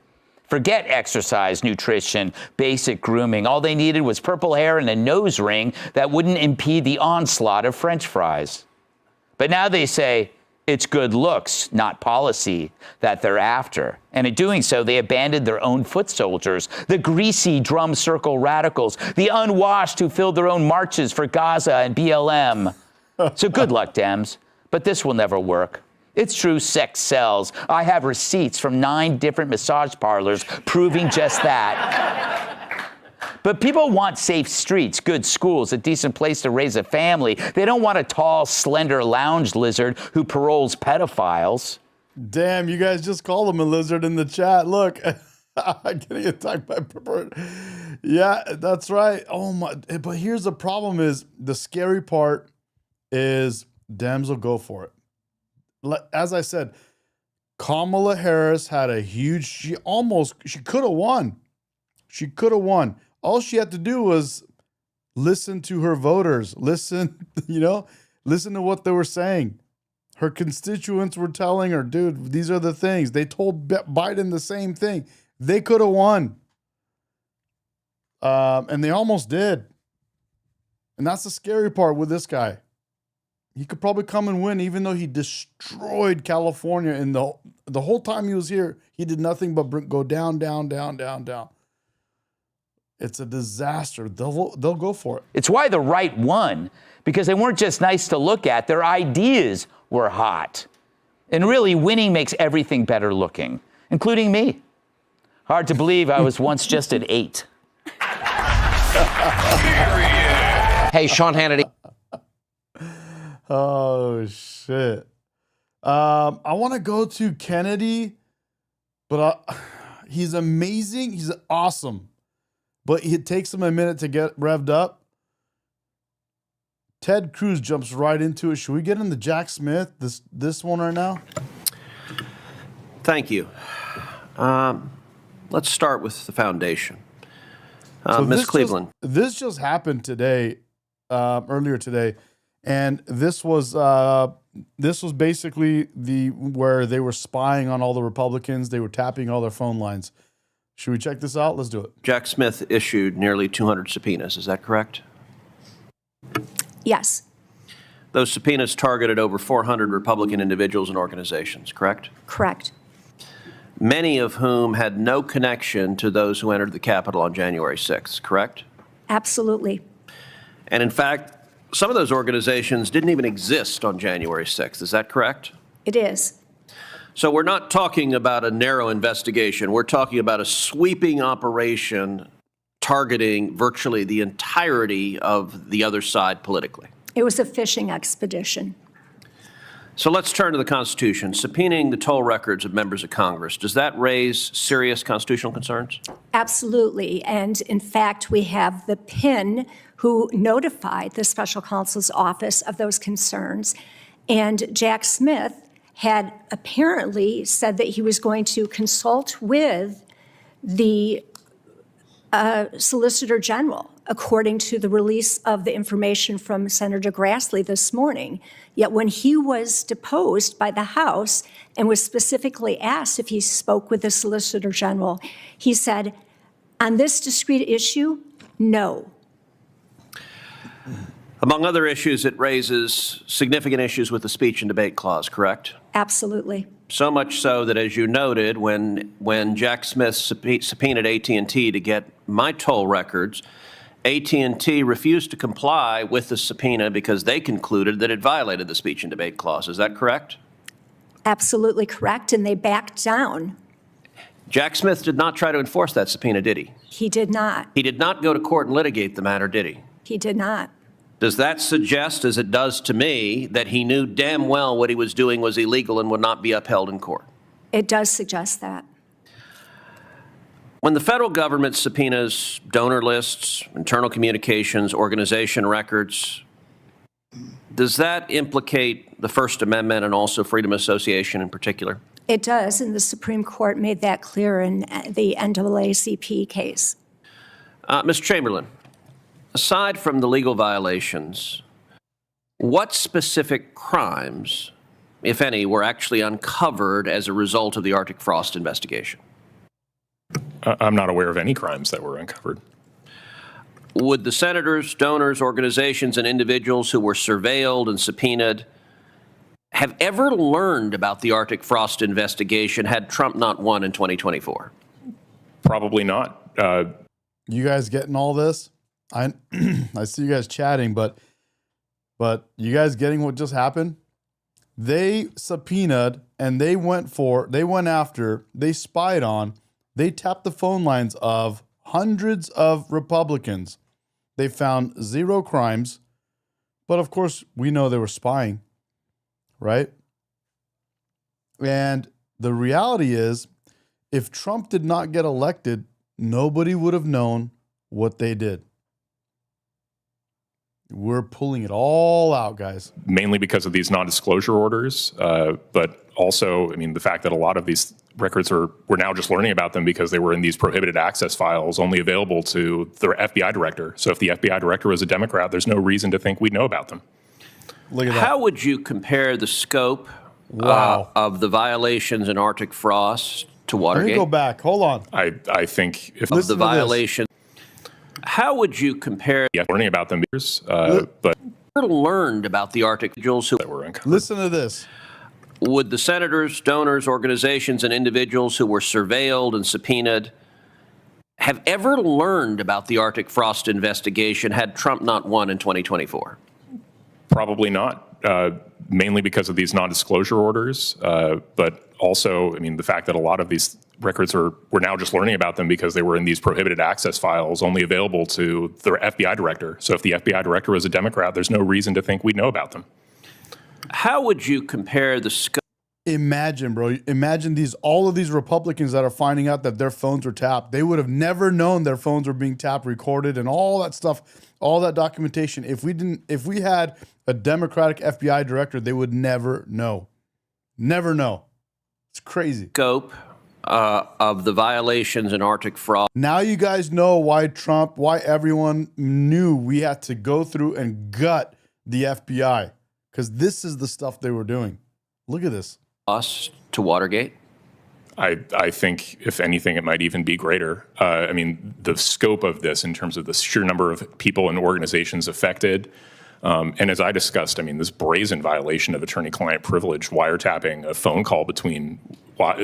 Forget exercise, nutrition, basic grooming. All they needed was purple hair and a nose ring that wouldn't impede the onslaught of French fries. But now they say it's good looks, not policy, that they're after. And in doing so, they abandoned their own foot soldiers, the greasy drum circle radicals, the unwashed who filled their own marches for Gaza and BLM. So good luck, Dems. But this will never work. It's true, sex sells. I have receipts from 9 different massage parlors proving just that. But people want safe streets, good schools, a decent place to raise a family. They don't want a tall, slender lounge lizard who paroles pedophiles. Damn, you guys just called him a lizard in the chat. Look, I'm getting attacked by pervert. Yeah, that's right. Oh my! But here's the problem: is the scary part is Dems will go for it. As I said, Kamala Harris had a huge, she could have won. She could have won. All she had to do was listen to her voters, listen to what they were saying. Her constituents were telling her, dude, these are the things. They told Biden the same thing. They could have won. And they almost did. And that's the scary part with this guy. He could probably come and win, even though he destroyed California. And the whole time he was here, he did nothing but go down, down, down, down, down. It's a disaster. They'll go for it. It's why the right won, because they weren't just nice to look at. Their ideas were hot. And really, winning makes everything better looking, including me. Hard to believe I was once just an 8. Hey, Sean Hannity. Oh, shit. I want to go to Kennedy, but he's amazing. He's awesome. But it takes him a minute to get revved up. Ted Cruz jumps right into it. Should we get into Jack Smith, this one right now? Thank you. Let's start with the foundation. So Ms. Cleveland. This just happened today, earlier today. And this was basically where they were spying on all the Republicans. They were tapping all their phone lines. Should we check this out? Let's do it. Jack Smith issued nearly 200 subpoenas. Is that correct? Yes. Those subpoenas targeted over 400 Republican individuals and organizations, correct? Correct. Many of whom had no connection to those who entered the Capitol on January 6th, correct? Absolutely. And in fact, some of those organizations didn't even exist on January 6th. Is that correct? It is. So we're not talking about a narrow investigation. We're talking about a sweeping operation targeting virtually the entirety of the other side politically. It was a fishing expedition. So let's turn to the Constitution. Subpoenaing the toll records of members of Congress, does that raise serious constitutional concerns? Absolutely. And in fact, we have the PIN who notified the special counsel's office of those concerns. And Jack Smith had apparently said that he was going to consult with the Solicitor General, according to the release of the information from Senator Grassley this morning. Yet when he was deposed by the House and was specifically asked if he spoke with the Solicitor General, he said, on this discrete issue, no. Among other issues, it raises significant issues with the speech and debate clause, correct? Absolutely. So much so that, as you noted, when Jack Smith subpoenaed AT&T to get my toll records, AT&T refused to comply with the subpoena because they concluded that it violated the speech and debate clause. Is that correct? Absolutely correct, and they backed down. Jack Smith did not try to enforce that subpoena, did he? He did not. He did not go to court and litigate the matter, did he? He did not. Does that suggest, as it does to me, that he knew damn well what he was doing was illegal and would not be upheld in court? It does suggest that. When the federal government subpoenas donor lists, internal communications, organization records, does that implicate the First Amendment and also freedom of association in particular? It does, and the Supreme Court made that clear in the NAACP case. Mr. Chamberlain, aside from the legal violations, what specific crimes, if any, were actually uncovered as a result of the Arctic frost investigation? I'm not aware of any crimes that were uncovered. Would the senators, donors, organizations, and individuals who were surveilled and subpoenaed have ever learned about the Arctic frost investigation had Trump not won in 2024? Probably not. You guys getting all this? I see you guys chatting, but you guys getting what just happened? They subpoenaed and they spied on, they tapped the phone lines of hundreds of Republicans. They found zero crimes, but of course we know they were spying, right? And the reality is, if Trump did not get elected, nobody would have known what they did. We're pulling it all out, guys. Mainly because of these non-disclosure orders, but also, I mean, the fact that a lot of these records we're now just learning about them because they were in these prohibited access files only available to the FBI director. So if the FBI director was a Democrat, there's no reason to think we'd know about them. Look at that. How would you compare the scope of the violations in Arctic frost to Watergate? Let me go back. Hold on. I think if of the violation, how would you compare? Yeah, learning about them, but learned about the Arctic individuals who were uncovered. Listen to this. Would the senators, donors, organizations, and individuals who were surveilled and subpoenaed have ever learned about the Arctic frost investigation had Trump not won in 2024? Probably not. Mainly because of these non-disclosure orders, but also, I mean, the fact that a lot of these records we're now just learning about them because they were in these prohibited access files only available to the FBI director. So if the FBI director was a Democrat, there's no reason to think we'd know about them. How would you compare the scope? Imagine, bro. Imagine all of these Republicans that are finding out that their phones were tapped. They would have never known their phones were being tapped, recorded, and all that stuff, all that documentation. If we had a Democratic FBI director, they would never know. Never know. It's crazy. Scope of the violations in Arctic frost. Now you guys know why everyone knew we had to go through and gut the FBI, because this is the stuff they were doing. Look at this. Us to Watergate? I think, if anything, it might even be greater. I mean, the scope of this in terms of the sheer number of people and organizations affected. And as I discussed, I mean, this brazen violation of attorney-client privilege, wiretapping a phone call between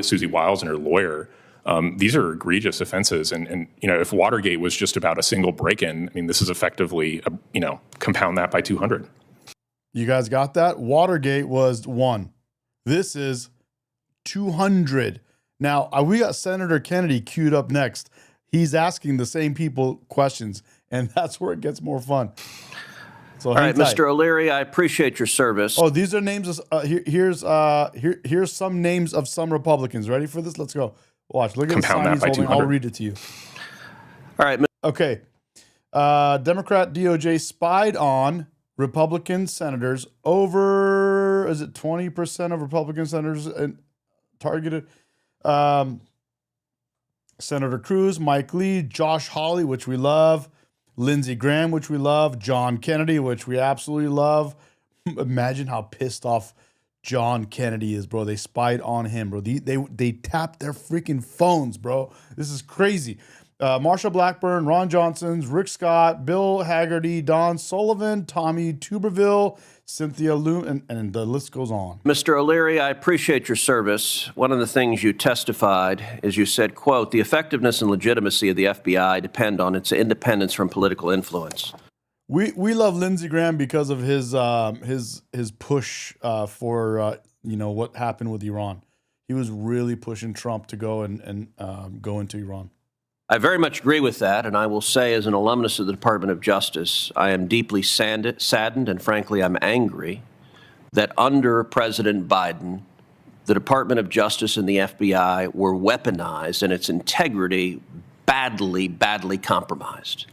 Susie Wiles and her lawyer, these are egregious offenses. And you know, if Watergate was just about a single break-in, I mean, this is effectively, compound that by 200. You guys got that? Watergate was 1. This is 200. Now, we got Senator Kennedy queued up next. He's asking the same people questions, and that's where it gets more fun. So all right, Mr. O'Leary, I appreciate your service. Oh, these are names of here's some names of some Republicans. Ready for this? Let's go. Watch. Look at the sign he's holding. I'll read it to you. All right. Okay. Democrat DOJ spied on Republican senators, over, is it 20% of Republican senators targeted? Senator Cruz, Mike Lee, Josh Hawley, which we love, Lindsey Graham, which we love, John Kennedy, which we absolutely love. Imagine how pissed off John Kennedy is, bro. They spied on him, bro. They tapped their freaking phones, bro. This is crazy. Marsha Blackburn, Ron Johnson, Rick Scott, Bill Haggerty, Don Sullivan, Tommy Tuberville, Cynthia Loon, and the list goes on. Mr. O'Leary, I appreciate your service. One of the things you testified is you said, quote, the effectiveness and legitimacy of the FBI depend on its independence from political influence. We love Lindsey Graham because of his push for what happened with Iran. He was really pushing Trump to go and go into Iran. I very much agree with that, and I will say as an alumnus of the Department of Justice, I am deeply saddened and frankly I'm angry that under President Biden, the Department of Justice and the FBI were weaponized and its integrity badly, badly compromised.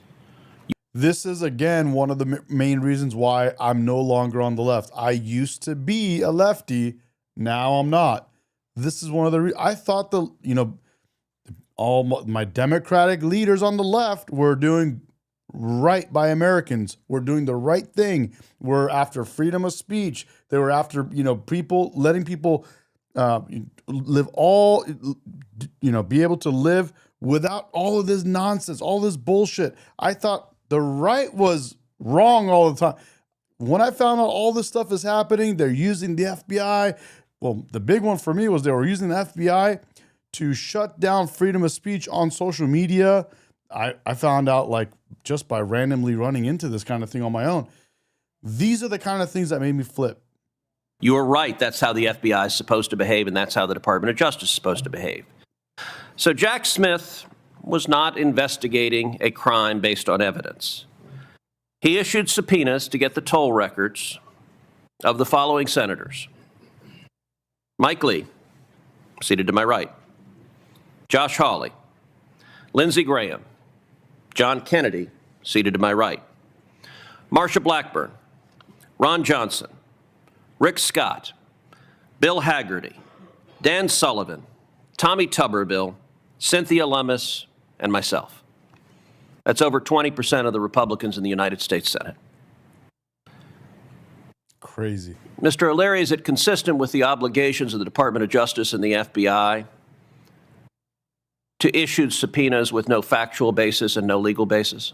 This is, again, one of the main reasons why I'm no longer on the left. I used to be a lefty. Now I'm not. This is one of the I thought all my Democratic leaders on the left were doing right by Americans. We're doing the right thing. We're after freedom of speech. They were after, people, letting people live be able to live without all of this nonsense, all this bullshit. I thought the right was wrong all the time. When I found out all this stuff is happening, they're using the FBI. Well, the big one for me was they were using the FBI to shut down freedom of speech on social media. I found out just by randomly running into this kind of thing on my own. These are the kind of things that made me flip. You are right. That's how the FBI is supposed to behave, and that's how the Department of Justice is supposed to behave. So Jack Smith was not investigating a crime based on evidence. He issued subpoenas to get the toll records of the following senators: Mike Lee, seated to my right; Josh Hawley, Lindsey Graham, John Kennedy, seated to my right; Marsha Blackburn, Ron Johnson, Rick Scott, Bill Haggerty, Dan Sullivan, Tommy Tuberville, Cynthia Lummis, and myself. That's over 20% of the Republicans in the United States Senate. Crazy. Mr. O'Leary, is it consistent with the obligations of the Department of Justice and the FBI to issue subpoenas with no factual basis and no legal basis?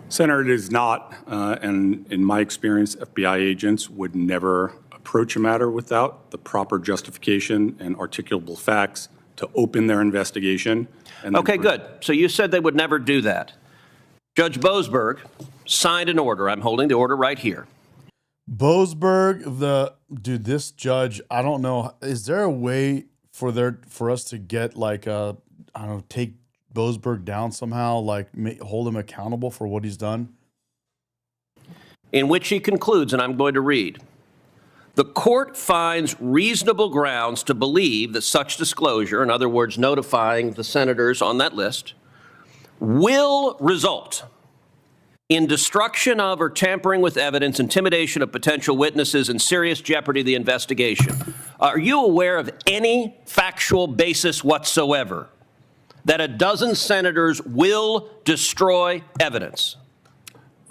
Senator, it is not, and in my experience, FBI agents would never approach a matter without the proper justification and articulable facts to open their investigation. Okay, good. So you said they would never do that. Judge Boasberg signed an order. I'm holding the order right here. Boasberg, this judge, I don't know. Is there a way for us to get take Boasberg down somehow, hold him accountable for what he's done? In which he concludes, and I'm going to read, the court finds reasonable grounds to believe that such disclosure, in other words, notifying the senators on that list, will result in destruction of or tampering with evidence, intimidation of potential witnesses, and serious jeopardy of the investigation. Are you aware of any factual basis whatsoever that a dozen senators will destroy evidence?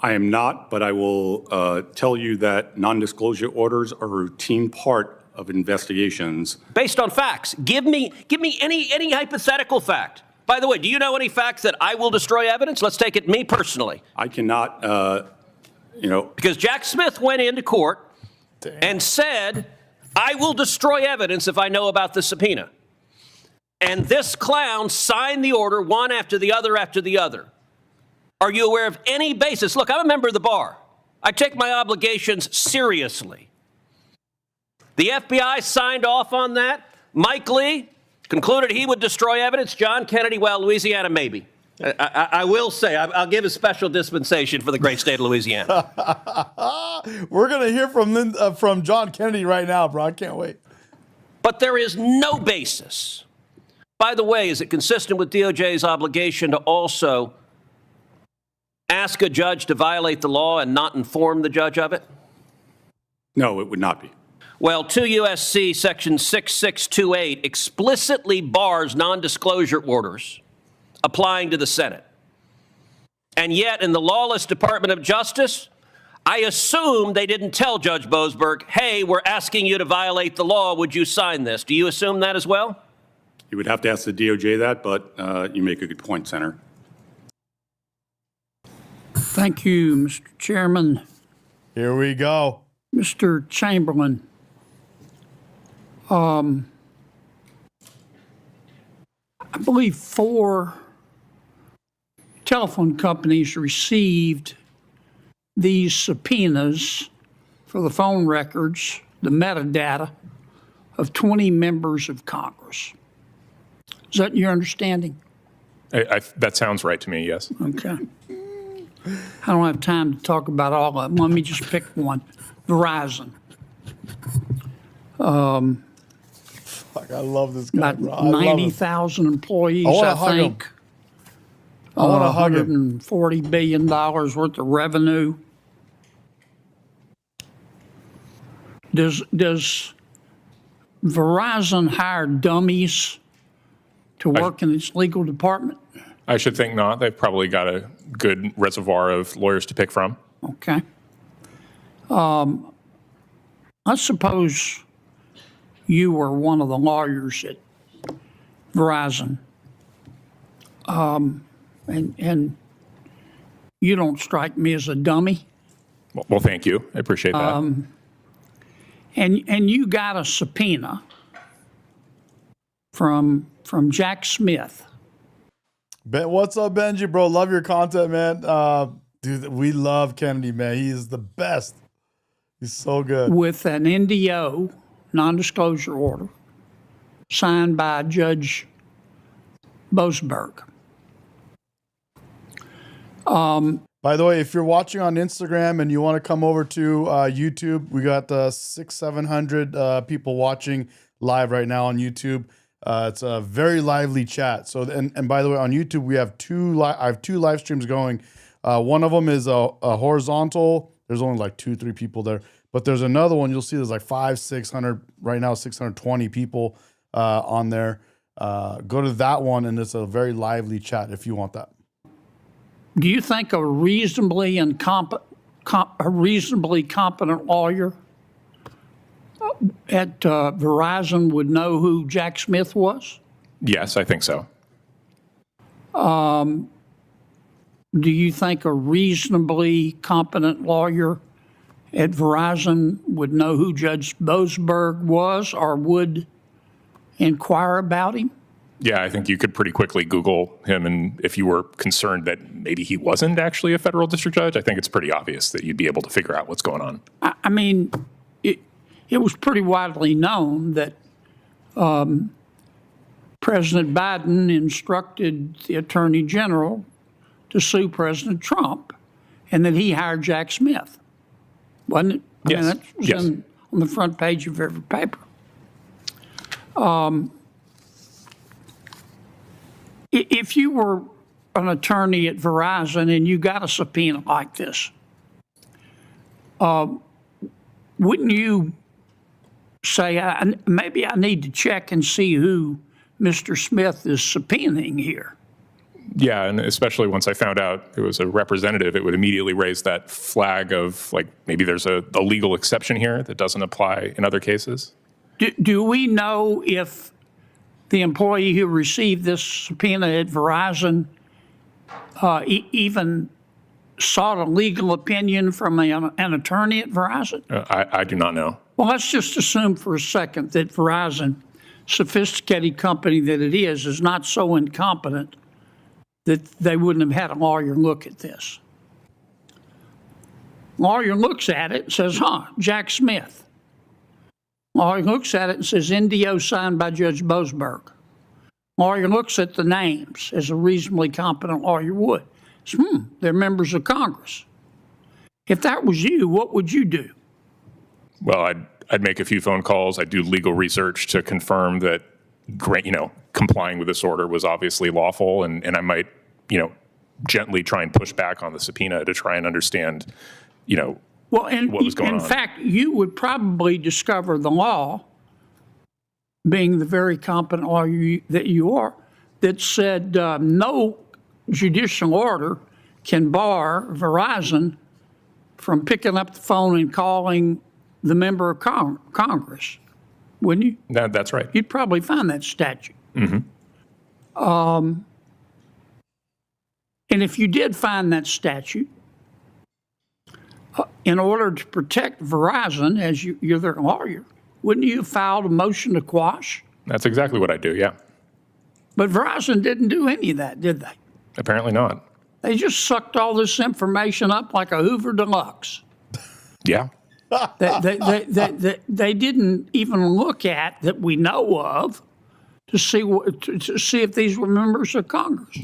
I am not, but I will tell you that non-disclosure orders are a routine part of investigations. Based on facts. Give me any hypothetical fact. By the way, do you know any facts that I will destroy evidence? Let's take it me personally. I cannot, Because Jack Smith went into court and said, I will destroy evidence if I know about the subpoena. And this clown signed the order one after the other after the other. Are you aware of any basis? Look, I'm a member of the bar. I take my obligations seriously. The FBI signed off on that. Mike Lee concluded he would destroy evidence. John Kennedy, well, Louisiana, maybe. I will say, I'll give a special dispensation for the great state of Louisiana. We're going to hear from John Kennedy right now, bro. I can't wait. But there is no basis. By the way, is it consistent with DOJ's obligation to also ask a judge to violate the law and not inform the judge of it? No, it would not be. Well, 2 U.S.C. Section 6628 explicitly bars nondisclosure orders applying to the Senate. And yet, in the lawless Department of Justice, I assume they didn't tell Judge Boasberg, hey, we're asking you to violate the law. Would you sign this? Do you assume that as well? You would have to ask the DOJ that, but you make a good point, Senator. Thank you, Mr. Chairman. Here we go. Mr. Chamberlain, I believe 4 telephone companies received these subpoenas for the phone records, the metadata of 20 members of Congress. Is that your understanding? That sounds right to me, yes. Okay. I don't have time to talk about all of them. Let me just pick one. Verizon. Fuck, I love this guy, About bro. I love him. 90,000 employees, I wanna I hug him. think. I want to hug him. $140 billion worth of revenue. Does Verizon hire dummies to work in its legal department? I should think not. They've probably got a good reservoir of lawyers to pick from. Okay. I suppose you were one of the lawyers at Verizon. And you don't strike me as a dummy. Well, thank you. I appreciate that. And you got a subpoena from Jack Smith. What's up, Benji, bro? Love your content, man. Dude, we love Kennedy, man. He is the best. He's so good. With an NDO, non-disclosure order, signed by Judge Boasberg. By the way, if you're watching on Instagram and you want to come over to YouTube, we got 600-700 people watching live right now on YouTube. It's a very lively chat. So, and by the way, on YouTube we have I have 2 live streams going. One of them is a horizontal. There's only like 2-3 people there, but there's another one. You'll see there's like 500-600 right now, 620 people on there. Go to that one, and it's a very lively chat if you want that. Do you think a reasonably competent lawyer at Verizon would know who Jack Smith was? Yes, I think so. Do you think a reasonably competent lawyer at Verizon would know who Judge Boasberg was or would inquire about him? Yeah, I think you could pretty quickly Google him, and if you were concerned that maybe he wasn't actually a federal district judge, I think it's pretty obvious that you'd be able to figure out what's going on. I mean, it was pretty widely known that President Biden instructed the Attorney General to sue President Trump, and that he hired Jack Smith, wasn't it? I mean, that was on the front page of every paper. If you were an attorney at Verizon and you got a subpoena like this, wouldn't you say, maybe I need to check and see who Mr. Smith is subpoenaing here? Yeah, and especially once I found out it was a representative, it would immediately raise that flag of, like, maybe there's a legal exception here that doesn't apply in other cases. Do we know if the employee who received this subpoena at Verizon even sought a legal opinion from an attorney at Verizon? I do not know. Well, let's just assume for a second that Verizon, sophisticated company that it is not so incompetent that they wouldn't have had a lawyer look at this. Lawyer looks at it and says, Jack Smith. Lawyer looks at it and says, NDO signed by Judge Boasberg. Lawyer looks at the names, as a reasonably competent lawyer would. Says, they're members of Congress. If that was you, what would you do? Well, I'd make a few phone calls. I'd do legal research to confirm that, complying with this order was obviously lawful, and I might, gently try and push back on the subpoena to try and understand, Well, and what was going in on. fact, you would probably discover the law, being the very competent lawyer that you are, that said no judicial order can bar Verizon from picking up the phone and calling the member of Congress, wouldn't you? That's right. You'd probably find that statute. Mm-hmm. And if you did find that statute, in order to protect Verizon, as you're their lawyer, wouldn't you have filed a motion to quash? That's exactly what I do, yeah. But Verizon didn't do any of that, did they? Apparently not. They just sucked all this information up like a Hoover Deluxe. Yeah. They didn't even look at, that we know of, to see if these were members of Congress.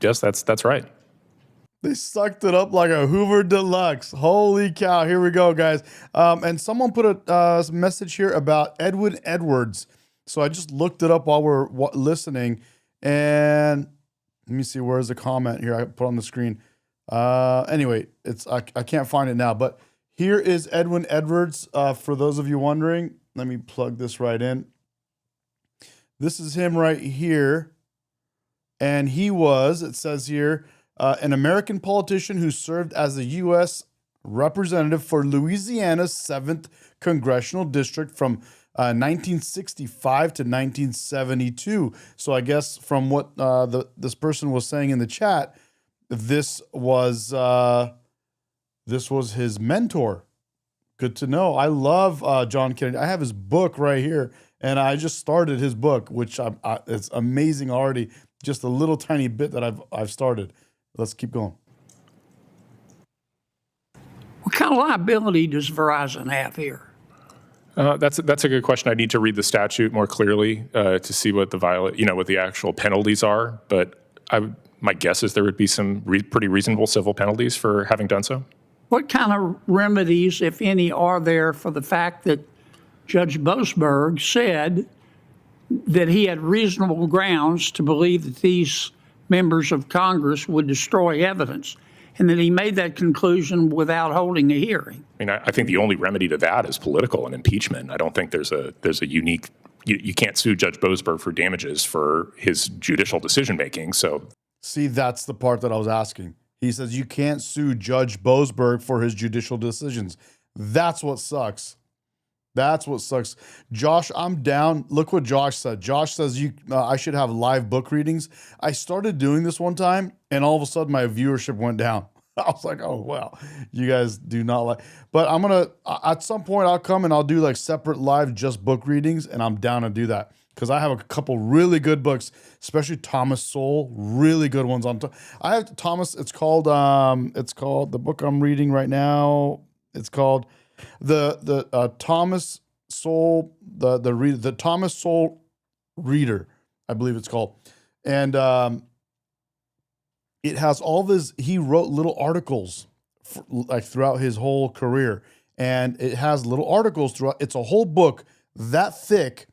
Yes, that's right. They sucked it up like a Hoover Deluxe. Holy cow. Here we go, guys. And someone put a message here about Edwin Edwards. So I just looked it up while we're listening. And let me see, where's the comment here I put on the screen. Anyway, I can't find it now. But here is Edwin Edwards. For those of you wondering, let me plug this right in. This is him right here. And he was, it says here, an American politician who served as the U.S. representative for Louisiana's 7th Congressional District from 1965 to 1972. So I guess from what this person was saying in the chat, this was his mentor. Good to know. I love John Kennedy. I have his book right here, and I just started his book, which it's amazing already. Just a little tiny bit that I've started. Let's keep going. What kind of liability does Verizon have here? That's a good question. I need to read the statute more clearly to see what what the actual penalties are. But my guess is there would be some pretty reasonable civil penalties for having done so. What kind of remedies, if any, are there for the fact that Judge Boasberg said that he had reasonable grounds to believe that these members of Congress would destroy evidence, and that he made that conclusion without holding a hearing? I mean, I think the only remedy to that is political and impeachment. I don't think there's a unique. You can't sue Judge Boasberg for damages for his judicial decision making. So, see, that's the part that I was asking. He says you can't sue Judge Boasberg for his judicial decisions. That's what sucks. That's what sucks. Josh, I'm down. Look what Josh said. Josh says I should have live book readings. I started doing this one time, and all of a sudden my viewership went down. I was like, oh, wow, you guys do not like. But I'm going to, at some point, I'll come and I'll do like separate live just book readings, and I'm down to do that. Because I have a couple really good books, especially Thomas Sowell, really good ones on. I have Thomas. It's called the book I'm reading right now. It's called the Thomas Sowell the Thomas Sowell Reader, I believe it's called, and it has all this. He wrote little articles throughout his whole career, and it has little articles throughout. It's a whole book that thick,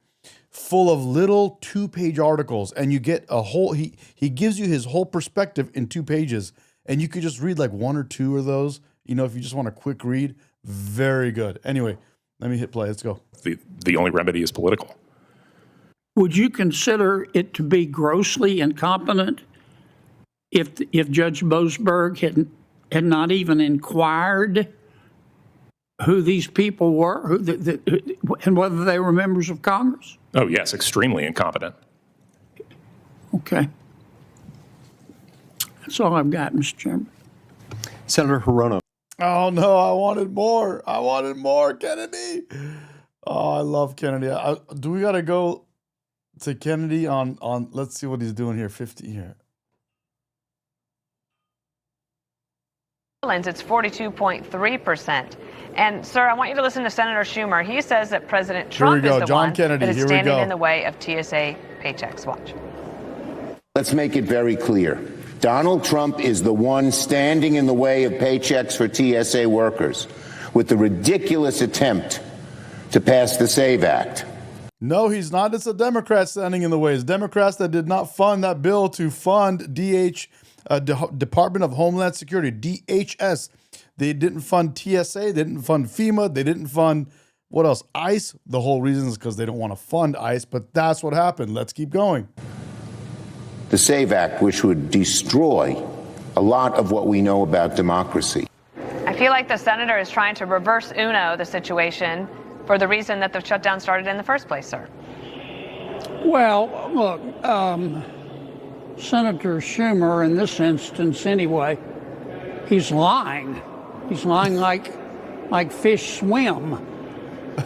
full of little 2-page articles, and you get a whole. He gives you his whole perspective in 2 pages, and you could just read like 1 or 2 of those. If you just want a quick read. Very good. Anyway, let me hit play. Let's go. The only remedy is political. Would you consider it to be grossly incompetent if Judge Boasberg had not even inquired who these people were, and whether they were members of Congress? Oh, yes, extremely incompetent. Okay. That's all I've got, Mr. Chairman. Senator Hirono. Oh, no, I wanted more. I wanted more, Kennedy. Oh, I love Kennedy. Do we got to go to Kennedy on, let's see what he's doing here, 50 here. It's 42.3%. And, sir, I want you to listen to Senator Schumer. He says that President Trump is the one that is standing in the way of TSA paychecks. Watch. Let's make it very clear. Donald Trump is the one standing in the way of paychecks for TSA workers with the ridiculous attempt to pass the SAVE Act. No, he's not. It's the Democrats standing in the way. It's Democrats that did not fund that bill to fund Department of Homeland Security, DHS. They didn't fund TSA. They didn't fund FEMA. They didn't fund, what else? ICE. The whole reason is because they don't want to fund ICE, but that's what happened. Let's keep going. The SAVE Act, which would destroy a lot of what we know about democracy. I feel like the senator is trying to reverse uno the situation for the reason that the shutdown started in the first place, sir. Well, look, Senator Schumer, in this instance anyway, he's lying. He's lying like fish swim.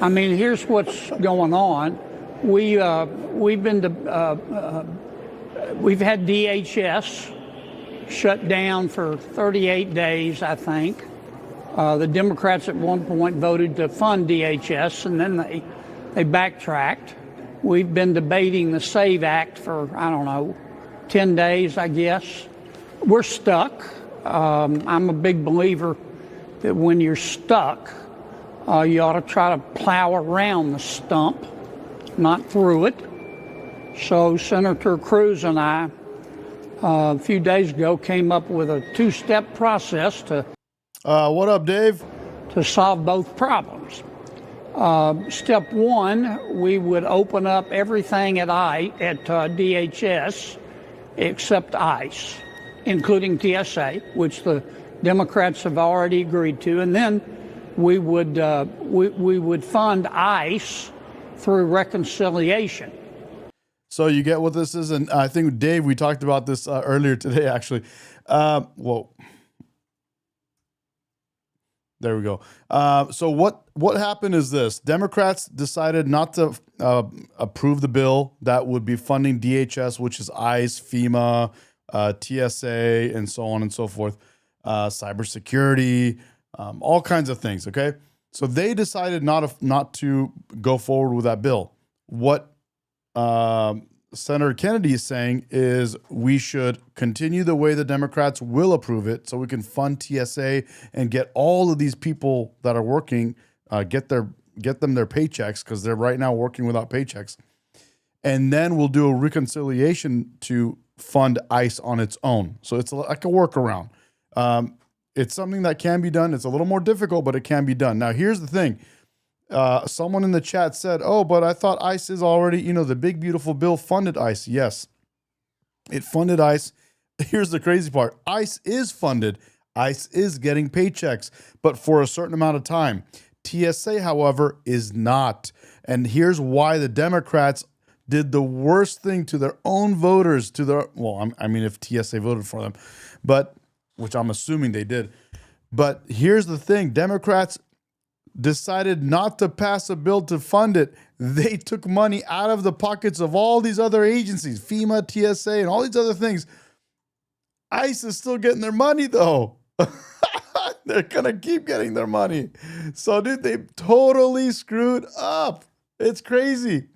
I mean, here's what's going on. We've had DHS shut down for 38 days, I think. The Democrats at one point voted to fund DHS, and then they backtracked. We've been debating the SAVE Act for, I don't know, 10 days, I guess. We're stuck. I'm a big believer that when you're stuck, you ought to try to plow around the stump, not through it. So Senator Cruz and I, a few days ago, came up with a two-step process to what up, Dave? To solve both problems. Step one, we would open up everything at DHS except ICE, including TSA, which the Democrats have already agreed to, and then we would fund ICE through reconciliation. So you get what this is, and I think Dave, we talked about this earlier today, actually. There we go. So what happened is this. Democrats decided not to approve the bill that would be funding DHS, which is ICE, FEMA, TSA, and so on and so forth, cybersecurity, all kinds of things, okay? So they decided not to go forward with that bill. What Senator Kennedy is saying is we should continue the way the Democrats will approve it so we can fund TSA and get all of these people that are working, get them their paychecks because they're right now working without paychecks. And then we'll do a reconciliation to fund ICE on its own. So it's like a workaround. It's something that can be done. It's a little more difficult, but it can be done. Now, here's the thing. Someone in the chat said, oh, but I thought ICE is already, the big, beautiful bill funded ICE. Yes, it funded ICE. Here's the crazy part. ICE is funded. ICE is getting paychecks, but for a certain amount of time. TSA, however, is not. And here's why the Democrats did the worst thing to their own voters, if TSA voted for them, but which I'm assuming they did. But here's the thing. Democrats decided not to pass a bill to fund it. They took money out of the pockets of all these other agencies, FEMA, TSA, and all these other things. ICE is still getting their money, though. They're going to keep getting their money. So, dude, they totally screwed up. It's crazy.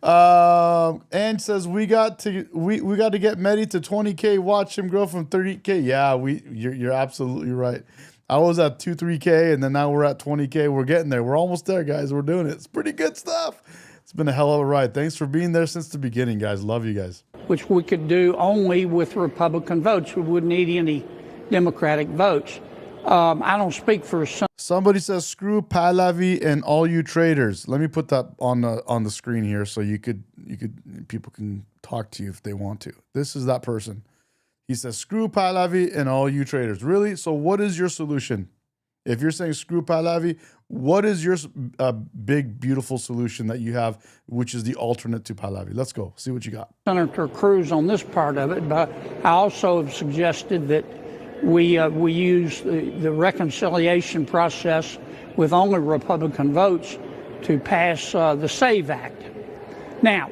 And says we got to get Medi to 20K. Watch him grow from 30K. Yeah, you're absolutely right. I was at 3K, and then now we're at 20K. We're getting there. We're almost there, guys. We're doing it. It's pretty good stuff. It's been a hell of a ride. Thanks for being there since the beginning, guys. Love you guys. Which we could do only with Republican votes. We wouldn't need any Democratic votes. I don't speak for some. Somebody says, screw Pahlavi and all you traders. Let me put that on the screen here so people can talk to you if they want to. This is that person. He says, screw Pahlavi and all you traders. Really? So what is your solution? If you're saying screw Pahlavi, what is your big, beautiful solution that you have, which is the alternate to Pahlavi? Let's go. See what you got. Senator Cruz on this part of it, but I also have suggested that we use the reconciliation process with only Republican votes to pass the SAVE Act. Now,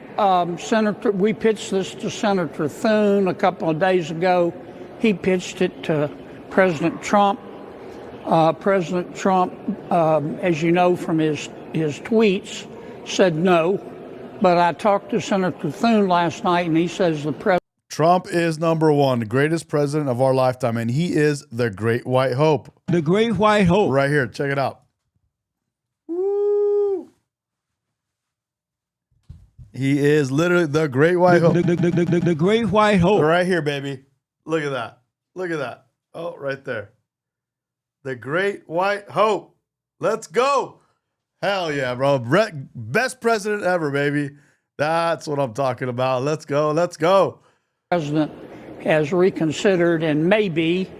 we pitched this to Senator Thune a couple of days ago. He pitched it to President Trump. President Trump, as you know from his tweets, said no. But I talked to Senator Thune last night, and he says the president. Trump is number one, the greatest president of our lifetime, and he is the Great White Hope. The Great White Hope. Right here. Check it out. Woo. He is literally the Great White Hope. The Great White Hope. Right here, baby. Look at that. Look at that. Oh, right there. The Great White Hope. Let's go. Hell yeah, bro. Best president ever, baby. That's what I'm talking about. Let's go. Let's go. President has reconsidered and may be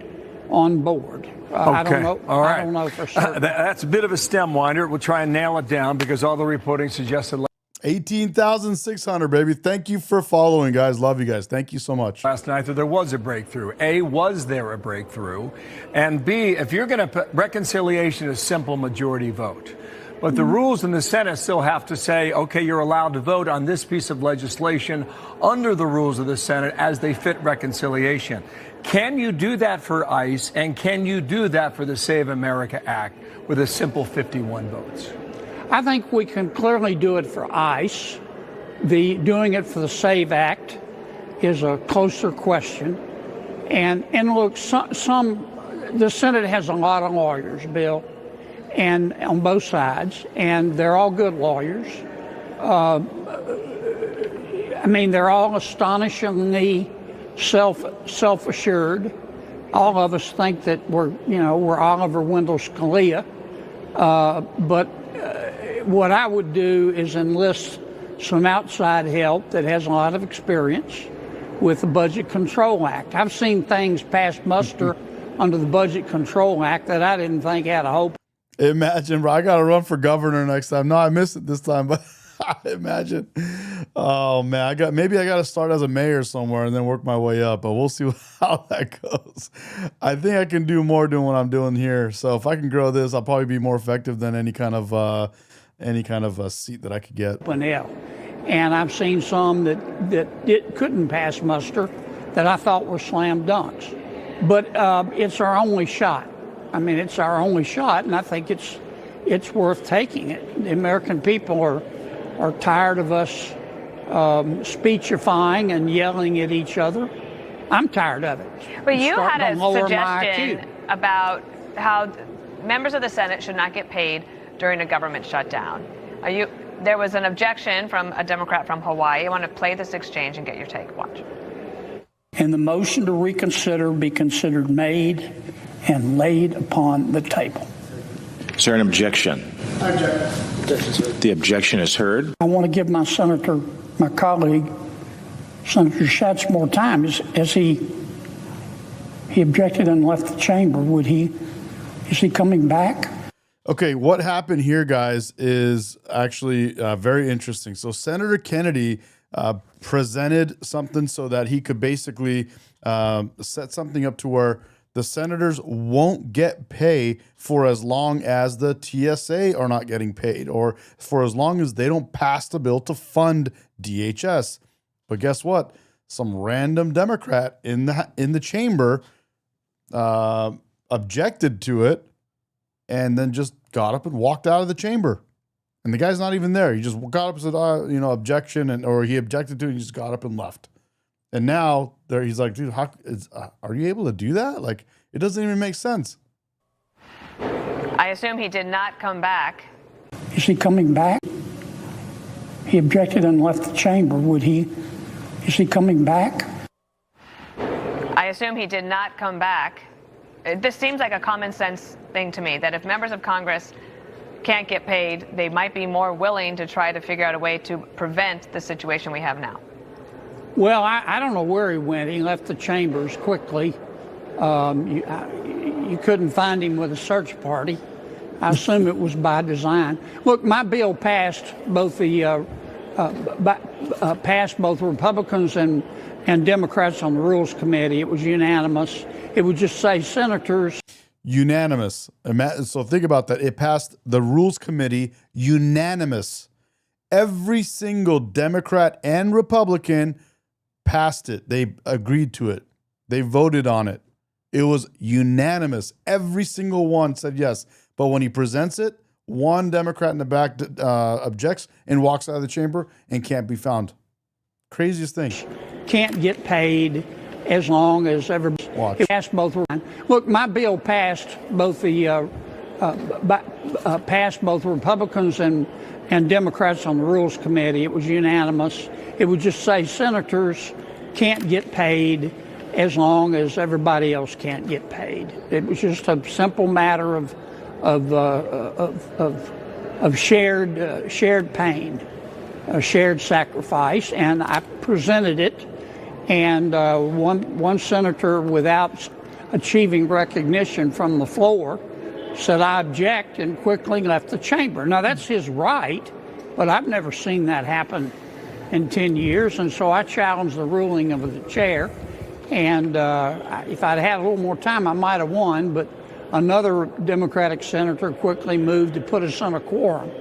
on board. I don't know. All right. I don't know for certain. That's a bit of a stem winder. We'll try and nail it down because all the reporting suggested 18,600, baby. Thank you for following, guys. Love you guys. Thank you so much. last night that there was a breakthrough. A, was there a breakthrough? And B, if you're going to put reconciliation is simple majority vote. But the rules in the Senate still have to say, okay, you're allowed to vote on this piece of legislation under the rules of the Senate as they fit reconciliation. Can you do that for ICE? And can you do that for the Save America Act with a simple 51 votes? I think we can clearly do it for ICE. Doing it for the SAVE Act is a closer question. And look, the Senate has a lot of lawyers, Bill, and on both sides, and they're all good lawyers. I mean, they're all astonishingly self-assured. All of us think that we're Oliver Wendell Scalia, but what I would do is enlist some outside help that has a lot of experience with the Budget Control Act. I've seen things pass muster under the Budget Control Act that I didn't think had a hope. Imagine, bro. I got to run for governor next time. No, I missed it this time, but imagine. Oh, man. Maybe I got to start as a mayor somewhere and then work my way up, but we'll see how that goes. I think I can do more doing what I'm doing here. So if I can grow this, I'll probably be more effective than any kind of seat that I could get. And I've seen some that couldn't pass muster that I thought were slam dunks. But it's our only shot. I mean, it's our only shot, and I think it's worth taking it. The American people are tired of us speechifying and yelling at each other. I'm tired of it. But you had a suggestion about how members of the Senate should not get paid during a government shutdown. There was an objection from a Democrat from Hawaii. I want to play this exchange and get your take. Watch. And the motion to reconsider be considered made and laid upon the table. Is there an objection? I object. The objection is heard. I want to give my colleague, Senator Schatz, more time. As he objected and left the chamber. Is he coming back? Okay, what happened here, guys, is actually very interesting. So Senator Kennedy presented something so that he could basically set something up to where the senators won't get pay for as long as the TSA are not getting paid, or for as long as they don't pass the bill to fund DHS. But guess what? Some random Democrat in the chamber objected to it, and then just got up and walked out of the chamber. And the guy's not even there. He just got up and said, objection, or he objected to it, and he just got up and left. And now he's like, dude, are you able to do that? Like, it doesn't even make sense. I assume he did not come back. Is he coming back? He objected and left the chamber. Is he coming back? I assume he did not come back. This seems like a common sense thing to me, that if members of Congress can't get paid, they might be more willing to try to figure out a way to prevent the situation we have now. Well, I don't know where he went. He left the chambers quickly. You couldn't find him with a search party. I assume it was by design. Look, my bill passed both Republicans and Democrats on the Rules Committee. It was unanimous. It would just say senators. Unanimous. So think about that. It passed the Rules Committee unanimous. Every single Democrat and Republican passed it. They agreed to it. They voted on it. It was unanimous. Every single one said yes. But when he presents it, one Democrat in the back objects and walks out of the chamber and can't be found. Craziest thing. Can't get paid as long as everybody. Watch. It passed both. Look, my bill passed both Republicans and Democrats on the Rules Committee. It was unanimous. It would just say senators can't get paid as long as everybody else can't get paid. It was just a simple matter of shared pain, a shared sacrifice, and I presented it. And one senator, without achieving recognition from the floor, said, "I object," and quickly left the chamber. Now, that's his right, but I've never seen that happen in 10 years, and so I challenged the ruling of the chair. And if I'd had a little more time, I might have won, but another Democratic senator quickly moved to put us on a quorum.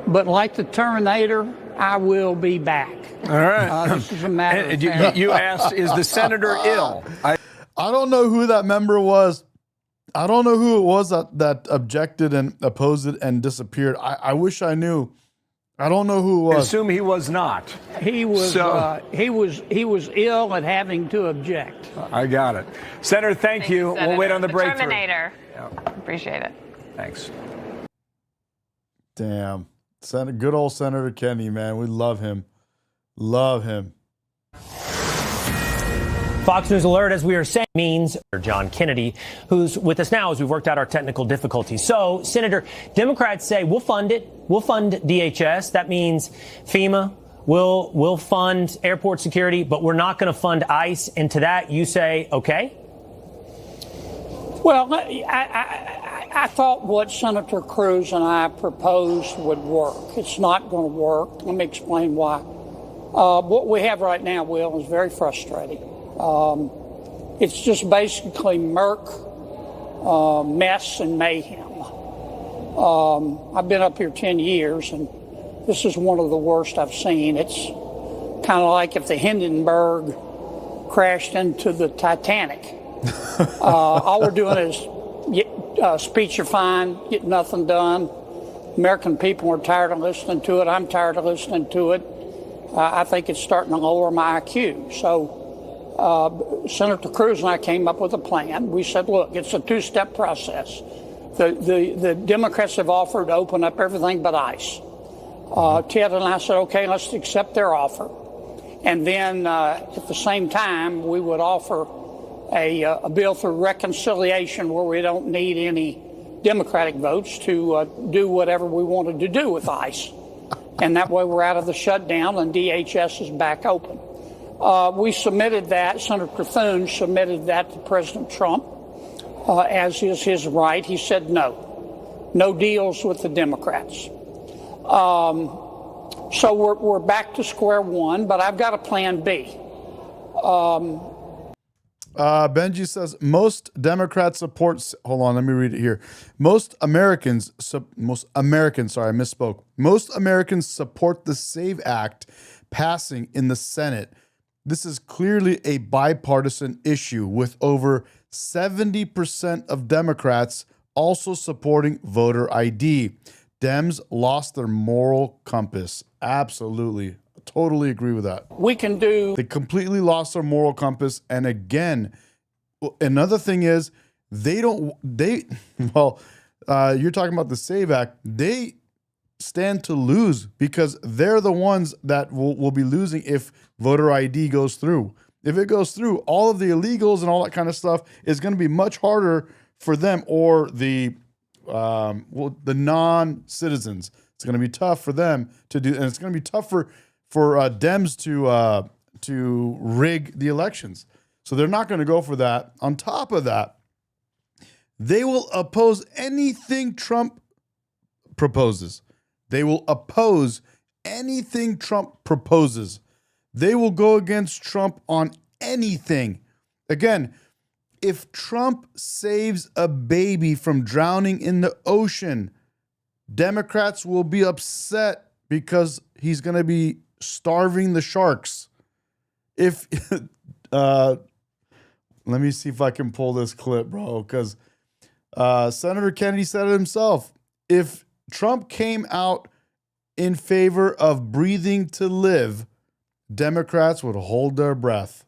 But like the Terminator, I will be back. All right. This is a matter of you asked, is the senator ill? I don't know who that member was. I don't know who it was that objected and opposed it and disappeared. I wish I knew. I don't know who it was. I assume he was not. He was ill at having to object. I got it. Senator, thank you. Senator. We'll wait on the breakthrough. Terminator. Appreciate it. Thanks. Damn. Good old Senator Kennedy, man. We love him. Love him. Fox News Alert, as we are saying, means John Kennedy, who's with us now as we've worked out our technical difficulties. So, Senator, Democrats say we'll fund it. We'll fund DHS. That means FEMA. We'll fund airport security, but we're not going to fund ICE. And to that, you say, okay? Well, I thought what Senator Cruz and I proposed would work. It's not going to work. Let me explain why. What we have right now, Will, is very frustrating. It's just basically murk, mess, and mayhem. I've been up here 10 years, and this is one of the worst I've seen. It's kind of like if the Hindenburg crashed into the Titanic. All we're doing is speechifying, get nothing done. American people are tired of listening to it. I'm tired of listening to it. I think it's starting to lower my IQ. So Senator Cruz and I came up with a plan. We said, look, it's a two-step process. The Democrats have offered to open up everything but ICE. Ted and I said, okay, let's accept their offer. And then at the same time, we would offer a bill through reconciliation where we don't need any Democratic votes to do whatever we wanted to do with ICE. And that way we're out of the shutdown and DHS is back open. We submitted that, Senator Thune submitted that to President Trump, as is his right. He said no deals with the Democrats. So we're back to square one, but I've got a plan B. Benji says most Democrats support. Hold on, let me read it here. Most Americans support the SAVE Act passing in the Senate. This is clearly a bipartisan issue, with over 70% of Democrats also supporting voter ID. Dems lost their moral compass. Absolutely. Totally agree with that. They completely lost their moral compass. And again, another thing is you're talking about the SAVE Act. They stand to lose because they're the ones that will be losing if voter ID goes through. If it goes through, all of the illegals and all that kind of stuff is going to be much harder for them, or the non-citizens. It's going to be tough for them to do, and it's going to be tough for Dems to rig the elections. So they're not going to go for that. On top of that, they will oppose anything Trump proposes. They will oppose anything Trump proposes. They will go against Trump on anything. Again, if Trump saves a baby from drowning in the ocean, Democrats will be upset because he's going to be starving the sharks. If let me see if I can pull this clip, bro, because Senator Kennedy said it himself. If Trump came out in favor of breathing to live, Democrats would hold their breath.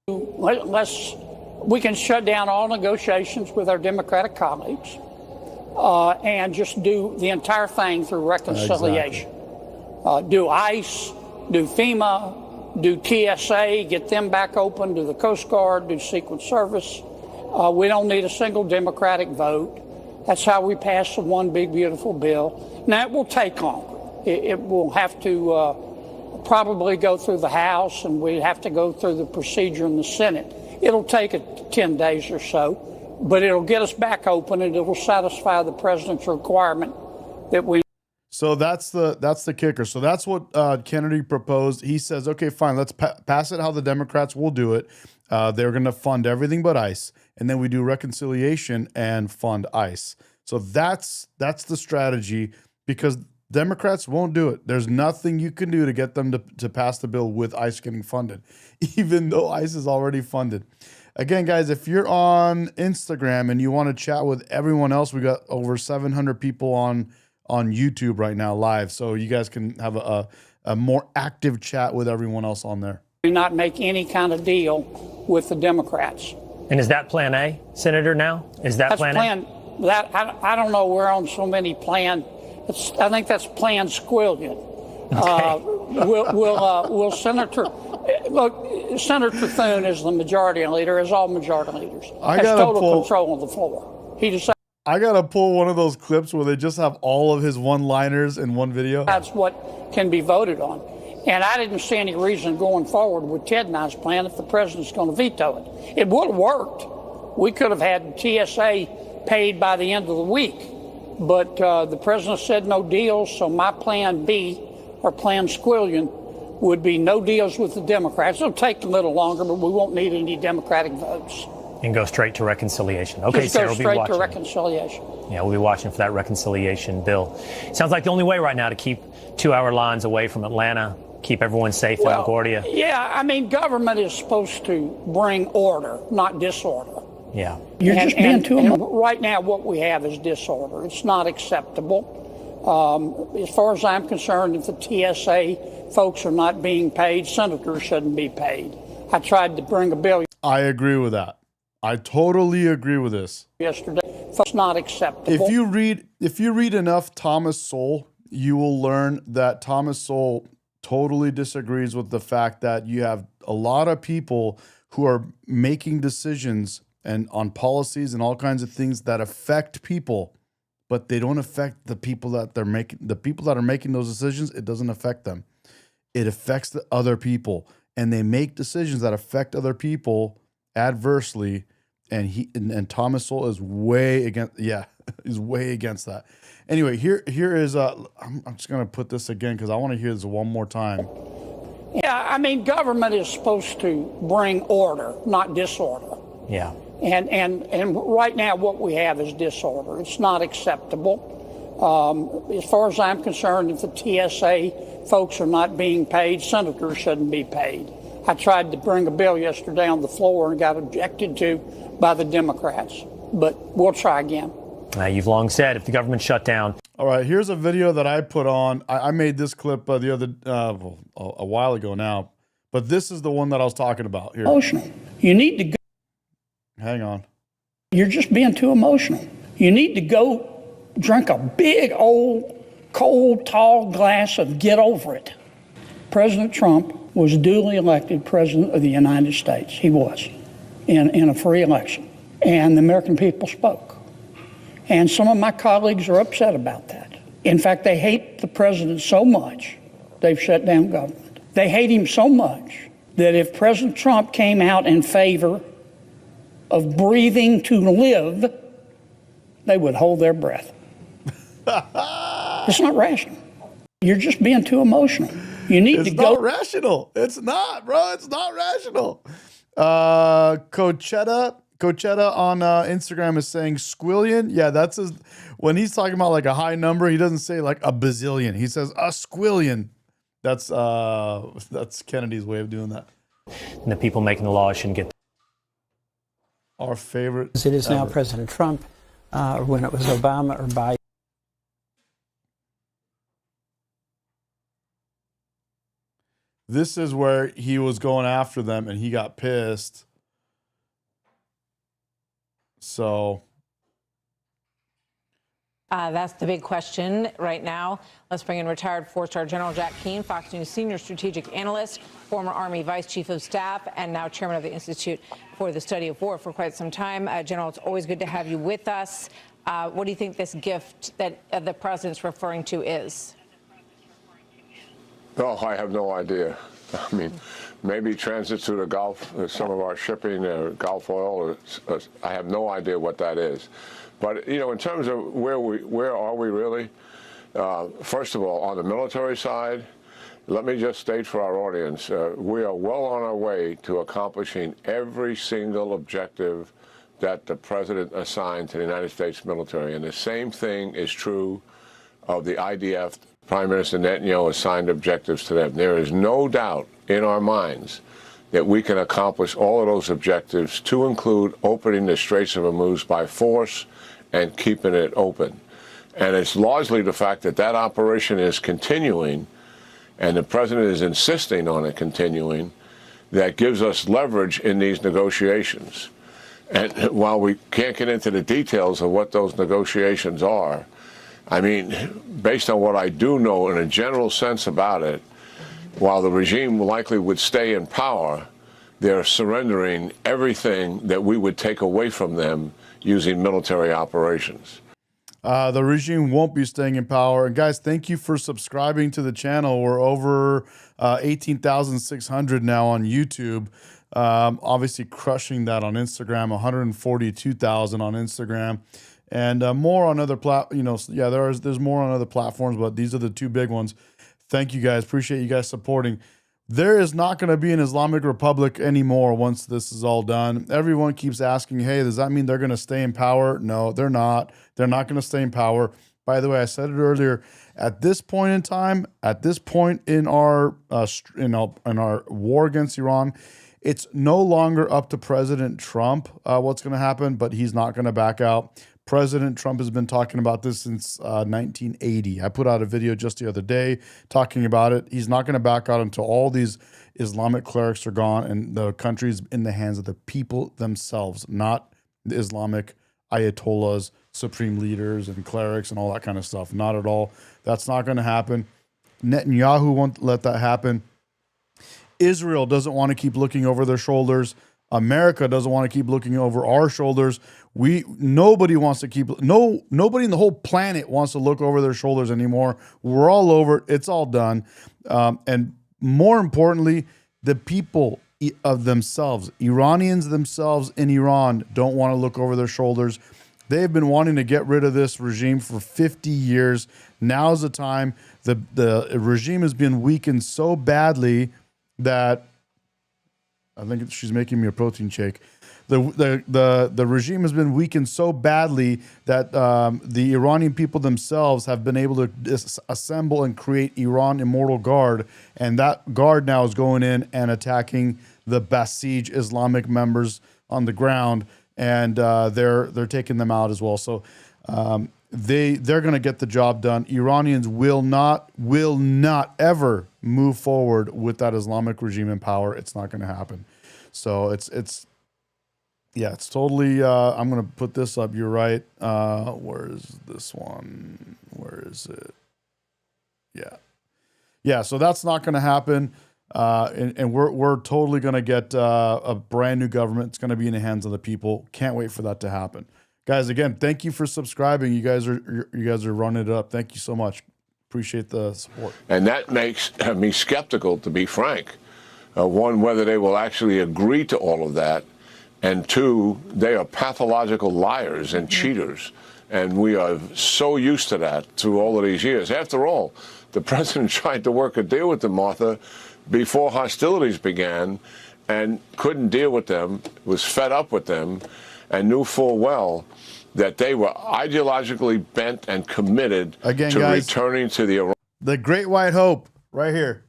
We can shut down all negotiations with our Democratic colleagues and just do the entire thing through reconciliation. Exactly. Do ICE, do FEMA, do TSA, get them back open, do the Coast Guard, do Secret Service. We don't need a single Democratic vote. That's how we pass the one big, beautiful bill. Now, it will take longer. It will have to probably go through the House, and we have to go through the procedure in the Senate. It'll take 10 days or so, but it'll get us back open, and it'll satisfy the president's requirement that we. So that's the kicker. So that's what Kennedy proposed. He says, okay, fine, let's pass it how the Democrats will do it. They're going to fund everything but ICE, and then we do reconciliation and fund ICE. So that's the strategy, because Democrats won't do it. There's nothing you can do to get them to pass the bill with ICE getting funded, even though ICE is already funded. Again, guys, if you're on Instagram and you want to chat with everyone else, we got over 700 people on YouTube right now live, so you guys can have a more active chat with everyone else on there. Do not make any kind of deal with the Democrats. And is that Plan A, Senator? Now is that That's Plan A? That I don't know. We're on so many plan. I think that's Plan Squillion. Okay. Will Senator look? Senator Thune is the majority leader, as all majority leaders. Has total control of the floor. He decides. I gotta pull one of those clips where they just have all of his one-liners in one video. That's what can be voted on. And I didn't see any reason going forward with Ted and I's plan if the president's going to veto it. It would have worked. We could have had TSA paid by the end of the week. But the president said no deals, so my Plan B, or Plan Squillion, would be no deals with the Democrats. It'll take a little longer, but we won't need any Democratic votes. And go straight to reconciliation. Okay, Just Sarah, go we'll be straight watching. to reconciliation. Yeah, we'll be watching for that reconciliation bill. Sounds like the only way right now to keep 2-hour lines away from Atlanta, keep everyone safe in LaGuardia. Yeah, I mean, government is supposed to bring order, not disorder. Yeah. You're just being too emotional. Right now, what we have is disorder. It's not acceptable. As far as I'm concerned, if the TSA folks are not being paid, senators shouldn't be paid. I tried to bring a bill. I agree with that. I totally agree with this. Yesterday, it's not acceptable. If you read enough Thomas Sowell, you will learn that Thomas Sowell totally disagrees with the fact that you have a lot of people who are making decisions and on policies and all kinds of things that affect people, but they don't affect the people that they're making. The people that are making those decisions, it doesn't affect them. It affects the other people, and they make decisions that affect other people adversely. And Thomas Sowell is way against. Yeah, he's way against that. Anyway, here is I'm just gonna put this again because I want to hear this one more time. Yeah, I mean, government is supposed to bring order, not disorder. Yeah. And right now, what we have is disorder. It's not acceptable. As far as I'm concerned, if the TSA folks are not being paid, senators shouldn't be paid. I tried to bring a bill yesterday on the floor and got objected to by the Democrats, but we'll try again. You've long said if the government shut down. All right, here's a video that I put on. I made this clip the other a while ago now, but this is the one that I was talking about here. Emotional. You need to go. Hang on. You're just being too emotional. You need to go drink a big old cold tall glass of Get Over It. President Trump was duly elected president of the United States. He was in a free election, and the American people spoke. And some of my colleagues are upset about that. In fact, they hate the president so much, they've shut down government. They hate him so much that if President Trump came out in favor of breathing to live, they would hold their breath. It's not rational. You're just being too emotional. You need to go. It's not rational. It's not, bro. It's not rational. Coachetta on Instagram is saying squillion. Yeah, that's his. When he's talking about like a high number, he doesn't say like a bazillion. He says a squillion. That's Kennedy's way of doing that. And the people making the law shouldn't get our favorite. As it is now President Trump, or when it was Obama or Biden. This is where he was going after them and he got pissed. So That's the big question right now. Let's bring in retired four-star General Jack Keane, Fox News senior strategic analyst, former Army Vice Chief of Staff, and now chairman of the Institute for the Study of War for quite some time. General, it's always good to have you with us. What do you think this gift that the president's referring to is? Oh, I have no idea. I mean, maybe transit through the Gulf, some of our shipping, Gulf oil. I have no idea what that is. But, you know, in terms of where are we really? First of all, on the military side, let me just state for our audience, we are well on our way to accomplishing every single objective that the president assigned to the United States military. And the same thing is true of the IDF. Prime Minister Netanyahu assigned objectives to them. There is no doubt in our minds that we can accomplish all of those objectives, to include opening the Straits of Hormuz by force and keeping it open. And it's largely the fact that that operation is continuing, and the president is insisting on it continuing, that gives us leverage in these negotiations. And while we can't get into the details of what those negotiations are, I mean, based on what I do know in a general sense about it, while the regime likely would stay in power, they're surrendering everything that we would take away from them using military operations. The regime won't be staying in power. And guys, thank you for subscribing to the channel. We're over 18,600 now on YouTube. Obviously crushing that on Instagram, 142,000 on Instagram. And more on other there's more on other platforms, but these are the two big ones. Thank you guys. Appreciate you guys supporting. There is not going to be an Islamic Republic anymore once this is all done. Everyone keeps asking, hey, does that mean they're going to stay in power? No, they're not. They're not going to stay in power. By the way, I said it earlier, at this point in time, at this point in our war against Iran, it's no longer up to President Trump what's going to happen, but he's not going to back out. President Trump has been talking about this since 1980. I put out a video just the other day talking about it. He's not going to back out until all these Islamic clerics are gone and the country's in the hands of the people themselves, not the Islamic ayatollahs, supreme leaders, and clerics and all that kind of stuff. Not at all. That's not going to happen. Netanyahu won't let that happen. Israel doesn't want to keep looking over their shoulders. America doesn't want to keep looking over our shoulders. Nobody wants to nobody in the whole planet wants to look over their shoulders anymore. We're all over it. It's all done. And more importantly, the people of themselves, Iranians themselves in Iran, don't want to look over their shoulders. They've been wanting to get rid of this regime for 50 years. Now's the time. The regime has been weakened so badly that I think she's making me a protein shake. The regime has been weakened so badly that the Iranian people themselves have been able to assemble and create Iran Immortal Guard, and that guard now is going in and attacking the Basij Islamic members on the ground, and they're taking them out as well. So they're going to get the job done. Iranians will not ever move forward with that Islamic regime in power. It's not going to happen. So it's totally. I'm going to put this up. You're right. Where is this one? Where is it? Yeah. So that's not going to happen. And we're totally going to get a brand new government. It's going to be in the hands of the people. Can't wait for that to happen. Guys, again, thank you for subscribing. You guys are running it up. Thank you so much. Appreciate the support. And that makes me skeptical, to be frank. One, whether they will actually agree to all of that. And two, they are pathological liars and cheaters. And we are so used to that through all of these years. After all, the president tried to work a deal with them, Martha, before hostilities began and couldn't deal with them, was fed up with them, and knew full well that they were ideologically bent and committed to guys, returning to the Great White Hope right here.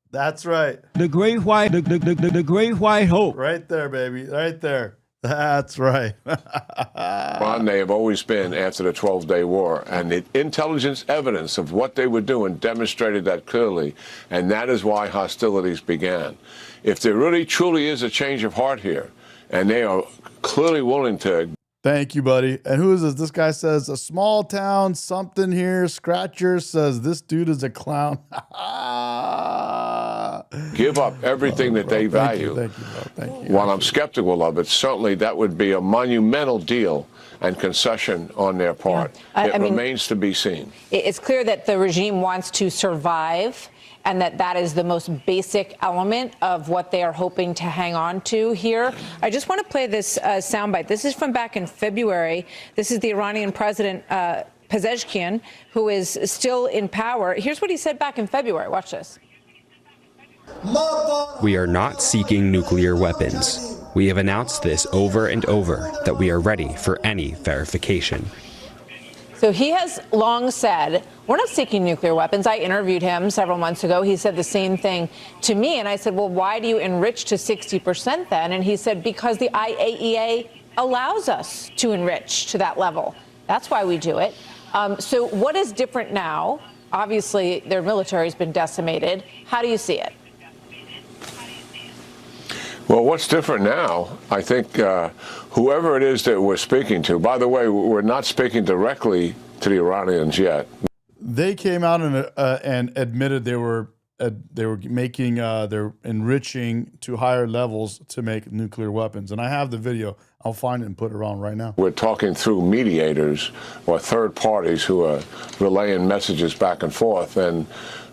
That's right. The Great White Hope. Right there, baby. Right there. That's right. They have always been after the 12-day war, and the intelligence evidence of what they were doing demonstrated that clearly, and that is why hostilities began. If there really truly is a change of heart here, and they are clearly willing to Thank you, buddy. And who is this? This guy says, a small town, something here. Scratcher says, this dude is a clown. Give up everything that they value. Thank you, bro. Thank you. While I'm skeptical of it, certainly that would be a monumental deal and concession on their part. It remains to be seen. It's clear that the regime wants to survive, and that is the most basic element of what they are hoping to hang on to here. I just want to play this soundbite. This is from back in February. This is the Iranian president, Pezeshkian, who is still in power. Here's what he said back in February. Watch this. We are not seeking nuclear weapons. We have announced this over and over, that we are ready for any verification. So he has long said, we're not seeking nuclear weapons. I interviewed him several months ago. He said the same thing to me. And I said, well, why do you enrich to 60% then? And he said, because the IAEA allows us to enrich to that level. That's why we do it. So what is different now? Obviously, their military has been decimated. How do you see it? Well, what's different now, I think whoever it is that we're speaking to, by the way, we're not speaking directly to the Iranians yet. They came out and admitted they were making they're enriching to higher levels to make nuclear weapons. And I have the video. I'll find it and put it on right now. We're talking through mediators or third parties who are relaying messages back and forth. And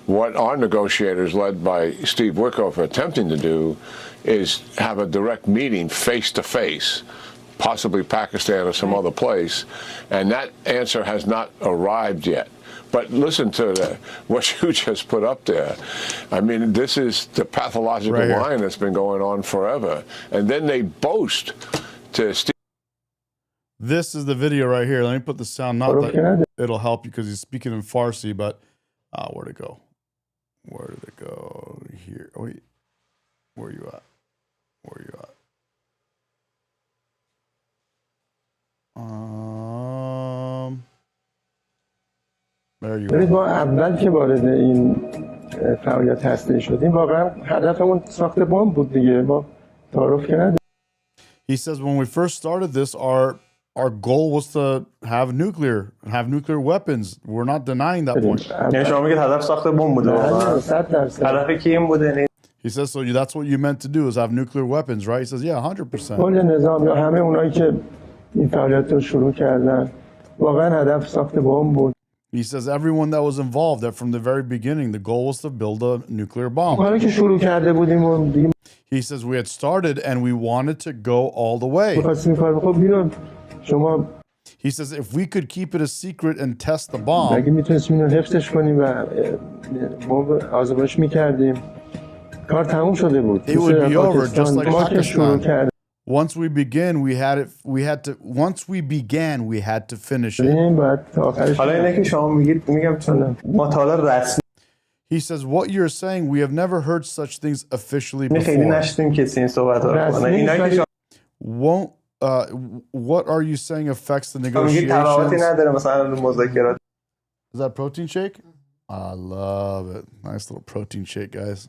what our negotiators, led by Steve Wickoff, are attempting to do is have a direct meeting face-to-face, possibly Pakistan or some other place, and that answer has not arrived yet. But listen to what you just put up there. I mean, this is the pathological line that's been going on forever. And then they boast to Steve. This is the video right here. Let me put the sound. Not that it'll help you because he's speaking in Farsi, but where'd it go? Where did it go? Here. Oh, wait. Where are you at? Where are you at? There you ما اول که وارد این فعالیت هسته‌ای شدیم واقعا هدفمون ساخت بمب بود دیگه ما تعارف که نداریم. He says when we first started this, our goal was to have nuclear weapons. We're not denying that point. یعنی شما میگید هدف ساخت بمب بوده واقعا. 100%. هدف کی این بوده؟ He says, so that's what you meant to do is have nuclear weapons, right? He says, yeah, 100%. کل نظام یا همه اونایی که این فعالیت رو شروع کردن واقعا هدف ساخت بمب بود. He says everyone that was involved, that from the very beginning, the goal was to build a nuclear bomb. حالا که شروع کرده بودیم و دیگه He says we had started and we wanted to go all the way. می‌خواستیم کار خب اینو شما He says if we could keep it a secret and test the bomb, اگه میتونستیم اینو حفظش کنیم و بمب آزمایش می‌کردیم کار تموم شده بود. it would be over just like ما که شروع Pakistan. کردیم Once we began, we had to finish it. حالا اینه که شما میگید میگم چون ما تا حالا رسمی He says what you're saying, we have never heard such things officially خیلی before. نشدیم کسی این صحبت ها رو کنه. اینا که Won't what are you saying affects the میگید تفاوتی negotiations? نداره مثلا مذاکرات. Is that protein shake? I love it. Nice little protein shake, guys.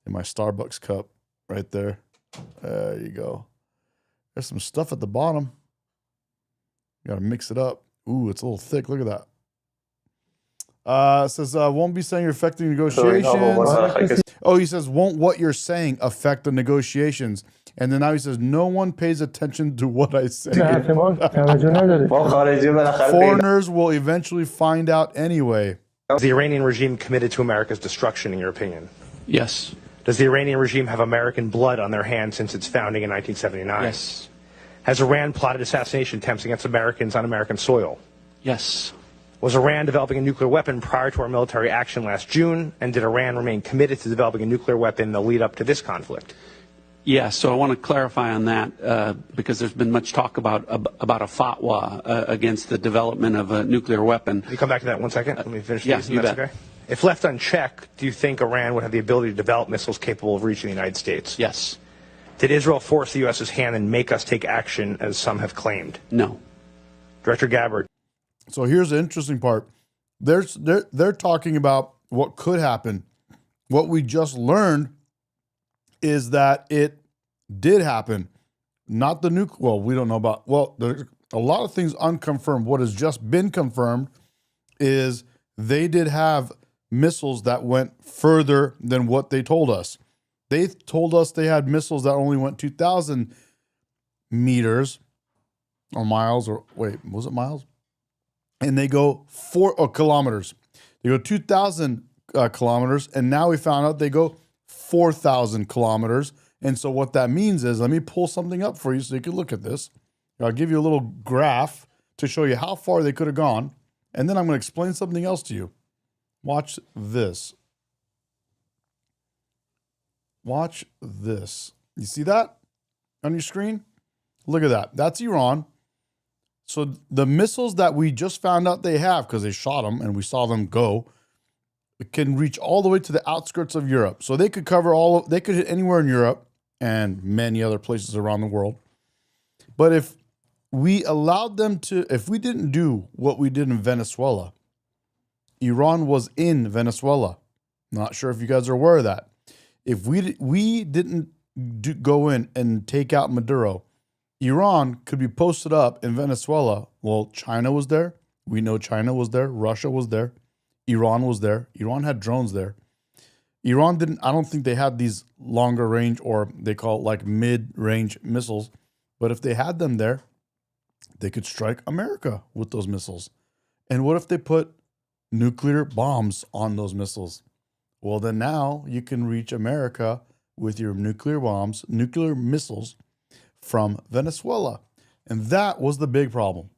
In my Starbucks cup right there. There you go. There's some stuff at the bottom. You got to mix it up. Ooh, it's a little thick. Look at that. It says, won't be saying you're affecting negotiations. Oh, he says, won't what you're saying affect the negotiations? And then now he says, no one pays attention to what I say. Foreigners will eventually find out anyway. Is the Iranian regime committed to America's destruction, in your opinion? Yes. Does the Iranian regime have American blood on their hands since its founding in 1979? Yes. Has Iran plotted assassination attempts against Americans on American soil? Yes. Was Iran developing a nuclear weapon prior to our military action last June? And did Iran remain committed to developing a nuclear weapon in the lead up to this conflict? Yeah, so I want to clarify on that because there's been much talk about a fatwa against the development of a nuclear weapon. Can you come back to that 1 second? Let me finish Yeah, these. you That's bet. okay? If left unchecked, do you think Iran would have the ability to develop missiles capable of reaching the United States? Yes. Did Israel force the U.S.'s hand and make us take action, as some have claimed? No. Director Gabbard. So here's the interesting part. They're talking about what could happen. What we just learned is that it did happen. Not the nuke. Well, we don't know about. Well, A lot of things unconfirmed. What has just been confirmed is they did have missiles that went further than what they told us. They told us they had missiles that only went 2,000 meters or miles, or wait, was it miles? And they go kilometers. They go 2,000 kilometers, and now we found out they go 4,000 kilometers. And so what that means is, let me pull something up for you so you can look at this. I'll give you a little graph to show you how far they could have gone, and then I'm going to explain something else to you. Watch this. Watch this. You see that on your screen? Look at that. That's Iran. So the missiles that we just found out they have, because they shot them and we saw them go, it can reach all the way to the outskirts of Europe. So they could cover they could hit anywhere in Europe and many other places around the world. But if we allowed them to, if we didn't do what we did in Venezuela, Iran was in Venezuela. Not sure if you guys are aware of that. If we didn't go in and take out Maduro, Iran could be posted up in Venezuela. Well, China was there. We know China was there. Russia was there. Iran was there. Iran had drones there. Iran didn't, I don't think they had these longer range, or they call it like mid-range missiles. But if they had them there, they could strike America with those missiles. And what if they put nuclear bombs on those missiles? Well, then now you can reach America with your nuclear bombs, nuclear missiles from Venezuela. And that was the big problem.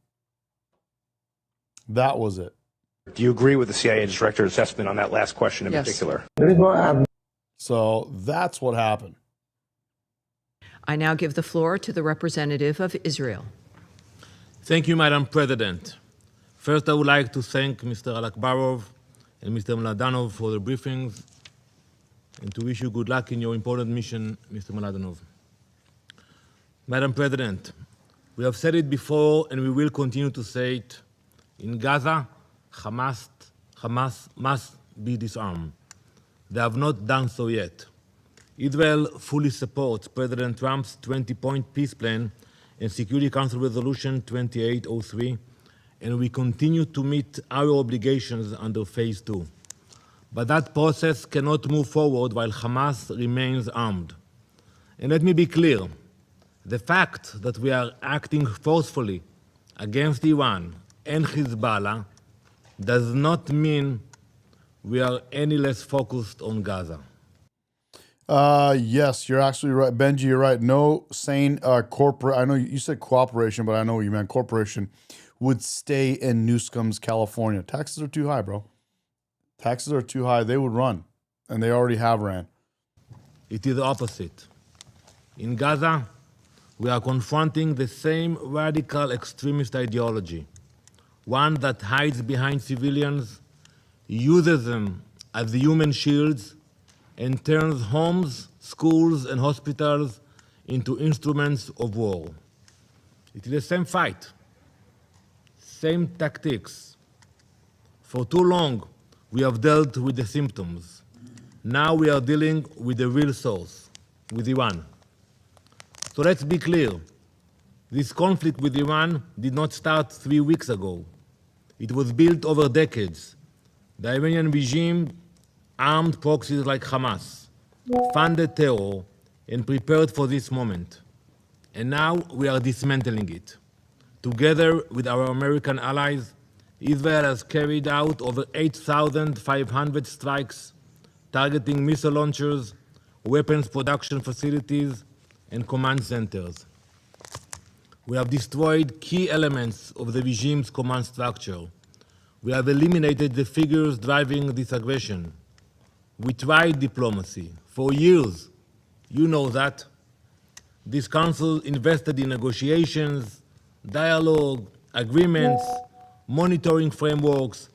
That was it. Do you agree with the CIA director's assessment on that last question in particular? So that's what happened. I now give the floor to the representative of Israel. Thank you, Madam President. First, I would like to thank Mr. Alakbarov and Mr. Mladenov for the briefings, and to wish you good luck in your important mission, Mr. Mladenov. Madam President, we have said it before and we will continue to say it. In Gaza, Hamas must be disarmed. They have not done so yet. Israel fully supports President Trump's 20-point peace plan and Security Council Resolution 2803, and we continue to meet our obligations under Phase 2. But that process cannot move forward while Hamas remains armed. And let me be clear, the fact that we are acting forcefully against Iran and Hezbollah does not mean we are any less focused on Gaza. Yes, you're actually right. Benji, you're right. No sane corporate, I know you said cooperation, but I know what you meant corporation, would stay in Newsom's California. Taxes are too high, bro. Taxes are too high. They would run, and they already have ran. It is the opposite. In Gaza, we are confronting the same radical extremist ideology, one that hides behind civilians, uses them as human shields, and turns homes, schools, and hospitals into instruments of war. It is the same fight, same tactics. For too long, we have dealt with the symptoms. Now we are dealing with the real source, with Iran. So let's be clear. This conflict with Iran did not start 3 weeks ago. It was built over decades. The Iranian regime armed proxies like Hamas, funded terror, and prepared for this moment. And now we are dismantling it. Together with our American allies, Israel has carried out over 8,500 strikes targeting missile launchers, weapons production facilities, and command centers. We have destroyed key elements of the regime's command structure. We have eliminated the figures driving this aggression. We tried diplomacy for years. You know that. This council invested in negotiations, dialogue, agreements, monitoring frameworks,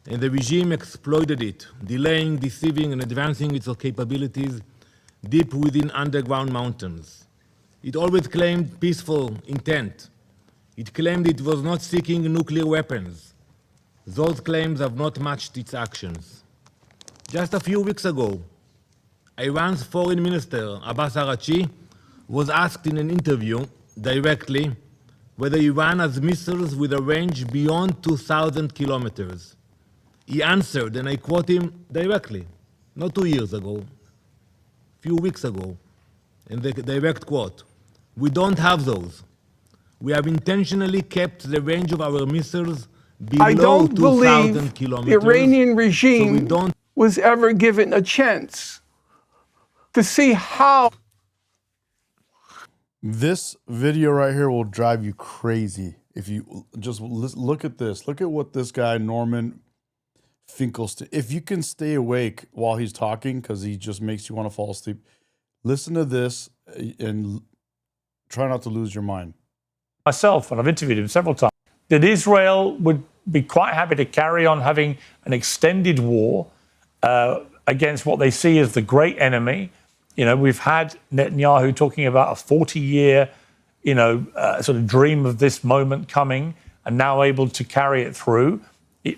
and the regime exploited it, delaying, deceiving, and advancing its capabilities deep within underground mountains. It always claimed peaceful intent. It claimed it was not seeking nuclear weapons. Those claims have not matched its actions. Just a few weeks ago, Iran's foreign minister, Abbas Araghchi, was asked in an interview directly whether Iran has missiles with a range beyond 2,000 kilometers. He answered, and I quote him directly, not 2 years ago, a few weeks ago, in the direct quote, "We don't have those. We have intentionally kept the range of our missiles below I don't 2,000 believe kilometers. the Iranian so regime was ever given a chance to see how. This video right here will drive you crazy if you just look at this. Look at what this guy, Norman Finkelstein, if you can stay awake while he's talking, because he just makes you want to fall asleep, listen to this and try not to lose your mind. Myself, and I've interviewed him several times, that Israel would be quite happy to carry on having an extended war against what they see as the great enemy. You know, we've had Netanyahu talking about a 40-year, sort of dream of this moment coming, and now able to carry it through.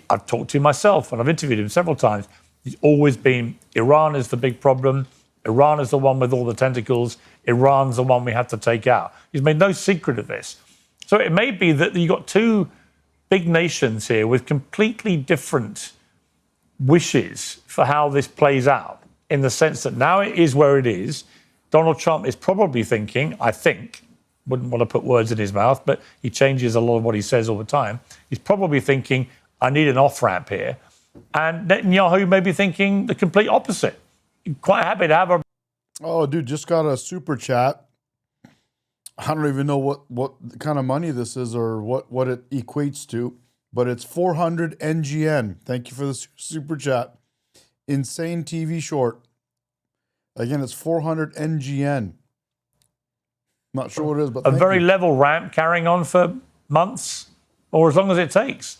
I've talked to him myself, and I've interviewed him several times. He's always been, Iran is the big problem. Iran is the one with all the tentacles. Iran's the one we have to take out. He's made no secret of this. So it may be that you've got two big nations here with completely different wishes for how this plays out, in the sense that now it is where it is. Donald Trump is probably thinking, I think, wouldn't want to put words in his mouth, but he changes a lot of what he says all the time. He's probably thinking, I need an off-ramp here. And Netanyahu may be thinking the complete opposite. Quite happy to have a... Oh, dude, just got a super chat. I don't even know what kind of money this is or what it equates to, but it's 400 NGN. Thank you for the super chat. Insane TV short. Again, it's 400 NGN. Not sure what it is, but a very level ramp carrying on for months or as long as it takes.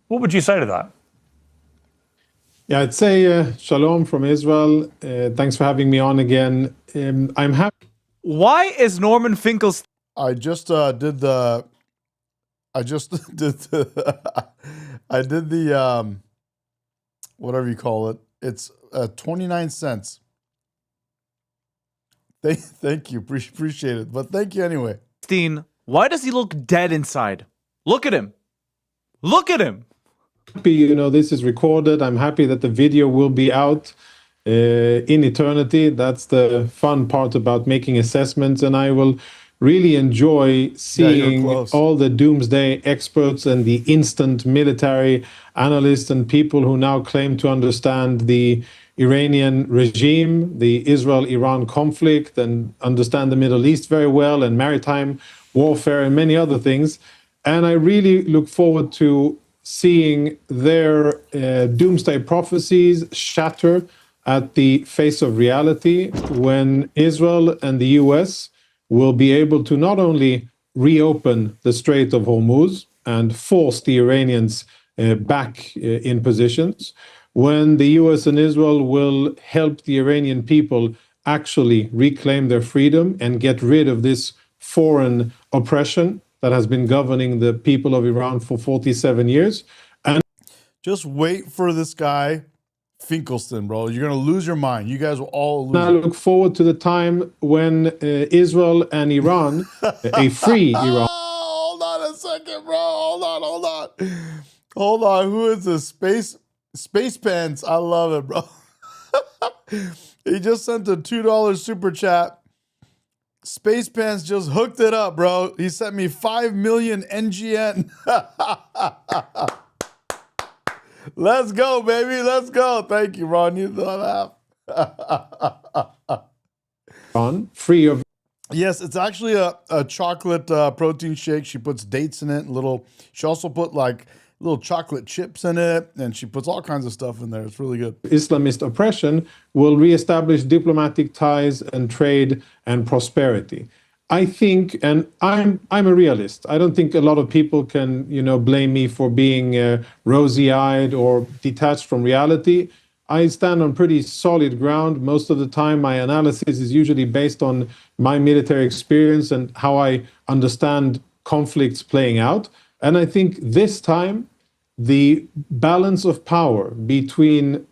What would you say to that? Yeah, I'd say shalom from Israel. Thanks for having me on again. I'm happy. Why is Norman Finkelstein? I just did the whatever you call it. It's 29 cents. Thank you. Appreciate it. But thank you anyway. Why does he look dead inside? Look at him. Look at him. Happy, this is recorded. I'm happy that the video will be out in eternity. That's the fun part about making assessments, and I will really enjoy seeing all the doomsday experts and the instant military analysts and people who now claim to understand the Iranian regime, the Israel-Iran conflict, and understand the Middle East very well, and maritime warfare and many other things. And I really look forward to seeing their doomsday prophecies shatter at the face of reality when Israel and the US will be able to not only reopen the Strait of Hormuz and force the Iranians back in positions, when the US and Israel will help the Iranian people actually reclaim their freedom and get rid of this foreign oppression that has been governing the people of Iran for 47 years. And just wait for this guy, Finkelstein, bro. You're going to lose your mind. You guys will all lose. I look forward to the time when Israel and Iran, a free Iran. Hold on a second, bro. Hold on. Who is this? Space Pants. I love it, bro. He just sent a $2 super chat. Space Pants just hooked it up, bro. He sent me 5 million NGN. Let's go, baby. Let's go. Thank you, Ron. You don't have. Free of. Yes, it's actually a chocolate protein shake. She puts dates in it. She also put like little chocolate chips in it, and she puts all kinds of stuff in there. It's really good. Islamist oppression will reestablish diplomatic ties and trade and prosperity. I think, and I'm a realist. I don't think a lot of people can, blame me for being rosy-eyed or detached from reality. I stand on pretty solid ground. Most of the time, my analysis is usually based on my military experience and how I understand conflicts playing out. And I think this time, the balance of power between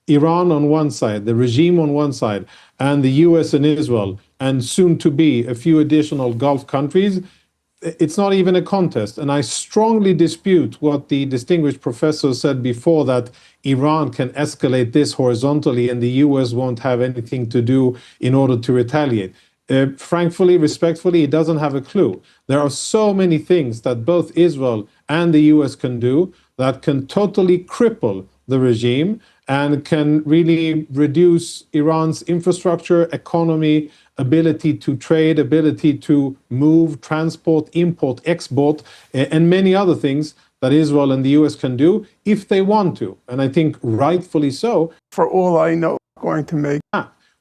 Iran on one side, the regime on one side, and the US and Israel, and soon to be a few additional Gulf countries, it's not even a contest. And I strongly dispute what the distinguished professor said before, that Iran can escalate this horizontally and the US won't have anything to do in order to retaliate. Frankly, respectfully, he doesn't have a clue. There are so many things that both Israel and the US can do that can totally cripple the regime and can really reduce Iran's infrastructure, economy, ability to trade, ability to move, transport, import, export, and many other things that Israel and the US can do if they want to. And I think rightfully so. For all I know, going to make.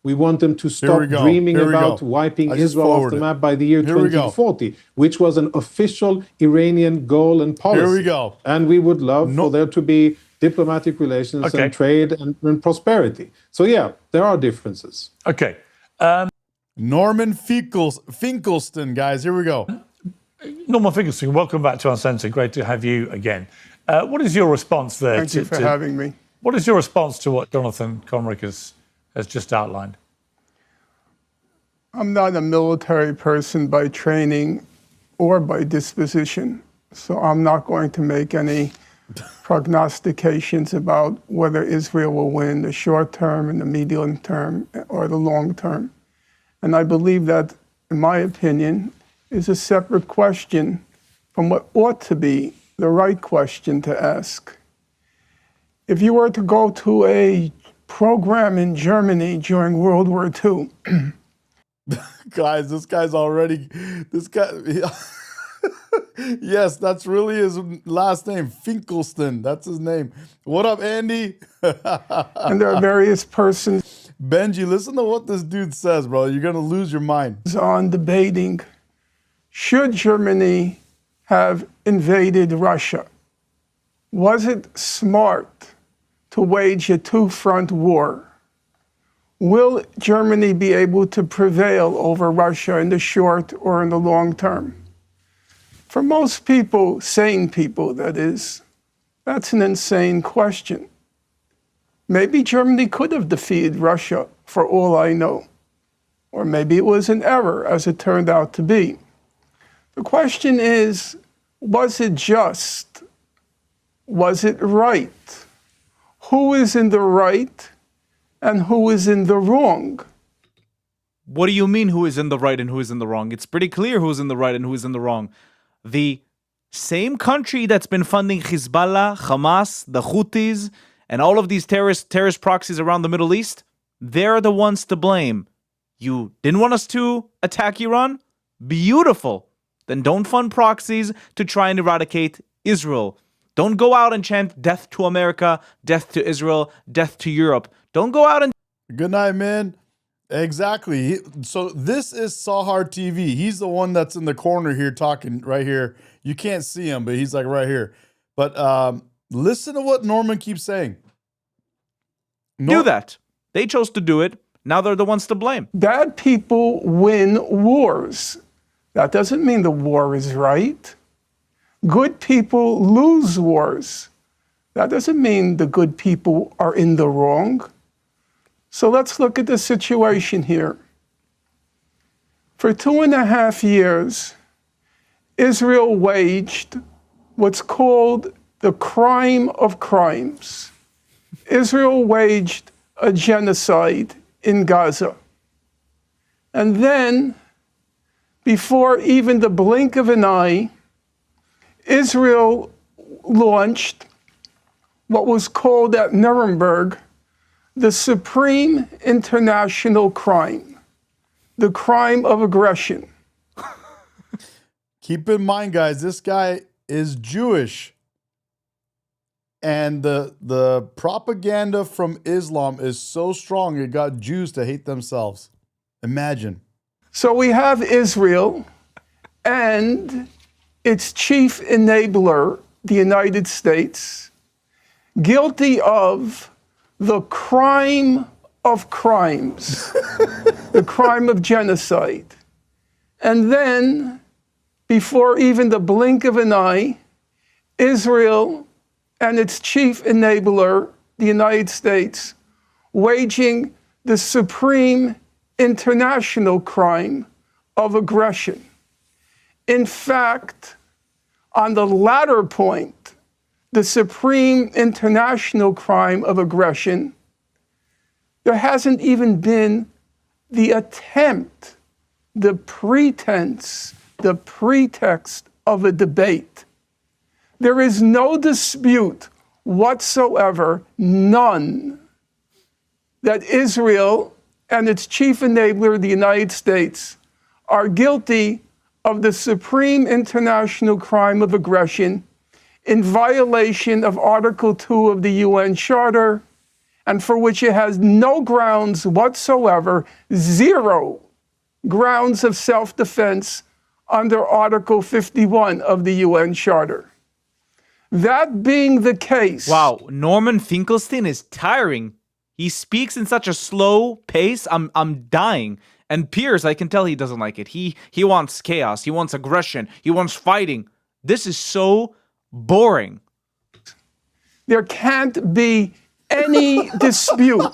We want them to stop dreaming about wiping Israel off the map by the year 2040, which was an official Iranian goal and policy. Here we go. And we would love for there to be diplomatic relations and trade and prosperity. So yeah, there are differences. Okay. Norman Finkelstein, guys, here we go. Norman Finkelstein, welcome back to Uncensored. Great to have you again. What is your response there? Thank you for having me. What is your response to what Jonathan Conrick has just outlined? I'm not a military person by training or by disposition, so I'm not going to make any prognostications about whether Israel will win the short term and the medium term or the long term. And I believe that, in my opinion, is a separate question from what ought to be the right question to ask. If you were to go to a program in Germany during World War II. Guys, this guy. Yes, that's really his last name, Finkelstein. That's his name. What up, Andy? And there are various persons. Benji, listen to what this dude says, bro. You're going to lose your mind. On debating, should Germany have invaded Russia? Was it smart to wage a two-front war? Will Germany be able to prevail over Russia in the short or in the long term? For most people, sane people, that is, that's an insane question. Maybe Germany could have defeated Russia, for all I know. Or maybe it was an error, as it turned out to be. The question is, was it just? Was it right? Who is in the right and who is in the wrong? What do you mean who is in the right and who is in the wrong? It's pretty clear who's in the right and who is in the wrong. The same country that's been funding Hezbollah, Hamas, the Houthis, and all of these terrorist proxies around the Middle East, they're the ones to blame. You didn't want us to attack Iran? Beautiful. Then don't fund proxies to try and eradicate Israel. Don't go out and chant death to America, death to Israel, death to Europe. Don't go out and... Good night, man. Exactly. So this is Sahar TV. He's the one that's in the corner here talking right here. You can't see him, but he's like right here. But listen to what Norman keeps saying. Do that. They chose to do it. Now they're the ones to blame. Bad people win wars. That doesn't mean the war is right. Good people lose wars. That doesn't mean the good people are in the wrong. So let's look at the situation here. For 2.5 years, Israel waged what's called the crime of crimes. Israel waged a genocide in Gaza. And then, before even the blink of an eye, Israel launched what was called at Nuremberg the supreme international crime, the crime of aggression. Keep in mind, guys, this guy is Jewish. And the propaganda from Islam is so strong, it got Jews to hate themselves. Imagine. So we have Israel and its chief enabler, the United States, guilty of the crime of crimes, the crime of genocide. And then, before even the blink of an eye, Israel and its chief enabler, the United States, waging the supreme international crime of aggression. In fact, on the latter point, the supreme international crime of aggression, there hasn't even been the attempt, the pretense, the pretext of a debate. There is no dispute whatsoever, none, that Israel and its chief enabler, the United States, are guilty of the supreme international crime of aggression in violation of Article 2 of the UN Charter, and for which it has no grounds whatsoever, zero grounds of self-defense under Article 51 of the UN Charter. That being the case... Wow, Norman Finkelstein is tiring. He speaks in such a slow pace, I'm dying. And Piers, I can tell he doesn't like it. He wants chaos, he wants aggression, he wants fighting. This is so boring. There can't be any dispute,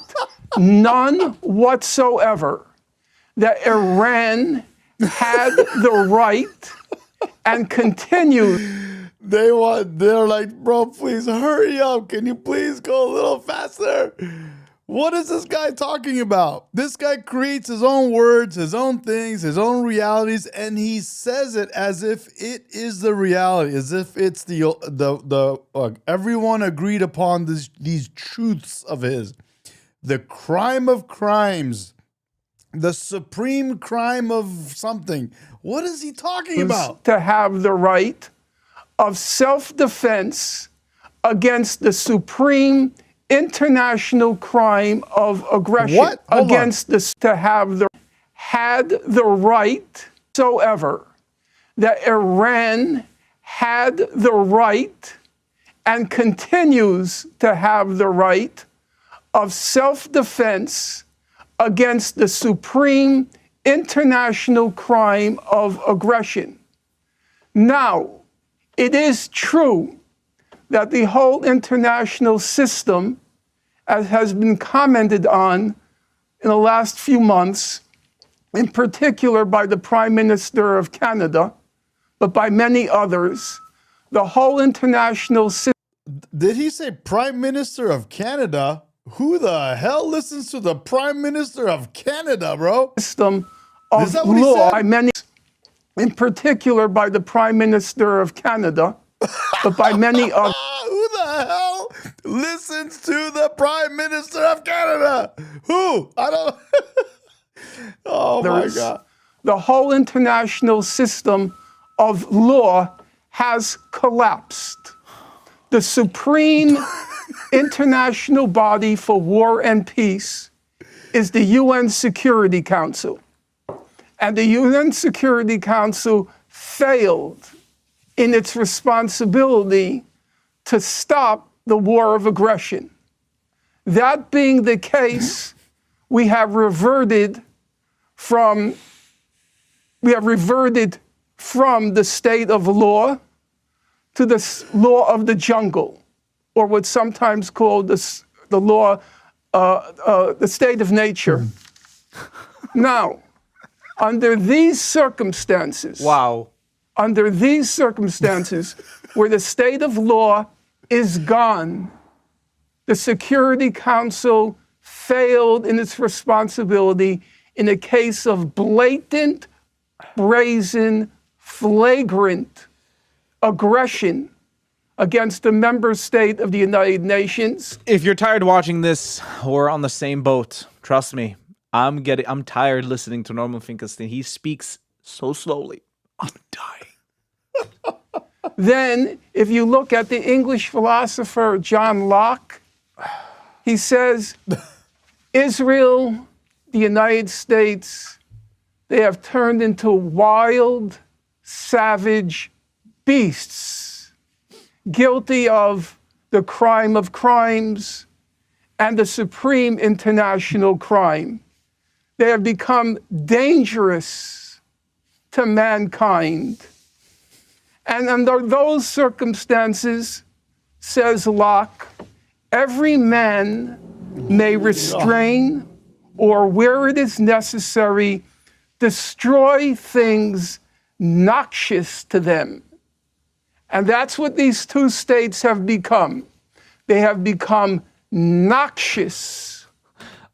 none whatsoever, that Iran had the right and continued. They're like, bro, please hurry up. Can you please go a little faster? What is this guy talking about? This guy creates his own words, his own things, his own realities, and he says it as if it is the reality, as if it's the everyone agreed upon these truths of his. The crime of crimes, the supreme crime of something. What is he talking about? To have the right of self-defense against the supreme international crime of aggression. What? Against this, to have had the right whatsoever, that Iran had the right and continues to have the right of self-defense against the supreme international crime of aggression. Now, it is true that the whole international system, as has been commented on in the last few months, in particular by the Prime Minister of Canada, but by many others, the whole international system... Did he say Prime Minister of Canada? Who the hell listens to the Prime Minister of Canada, bro? System of law by many, in particular by the Prime Minister of Canada, but by many others. Who the hell listens to the Prime Minister of Canada? Who? I don't... Oh, my God. The whole international system of law has collapsed. The supreme international body for war and peace is the UN Security Council. And the UN Security Council failed in its responsibility to stop the war of aggression. That being the case, we have reverted from the state of law to the law of the jungle, or what's sometimes called the law, the state of nature. Now, under these circumstances, under these circumstances, where the state of law is gone, the Security Council failed in its responsibility in a case of blatant, brazen, flagrant aggression against a member state of the United Nations. If you're tired watching this, we're on the same boat. Trust me, I'm tired listening to Norman Finkelstein. He speaks so slowly. I'm dying. Then, if you look at the English philosopher John Locke, he says, Israel, the United States, they have turned into wild, savage beasts, guilty of the crime of crimes and the supreme international crime. They have become dangerous to mankind. And under those circumstances, says Locke, every man may restrain or, where it is necessary, destroy things noxious to them. And that's what these two states have become. They have become noxious.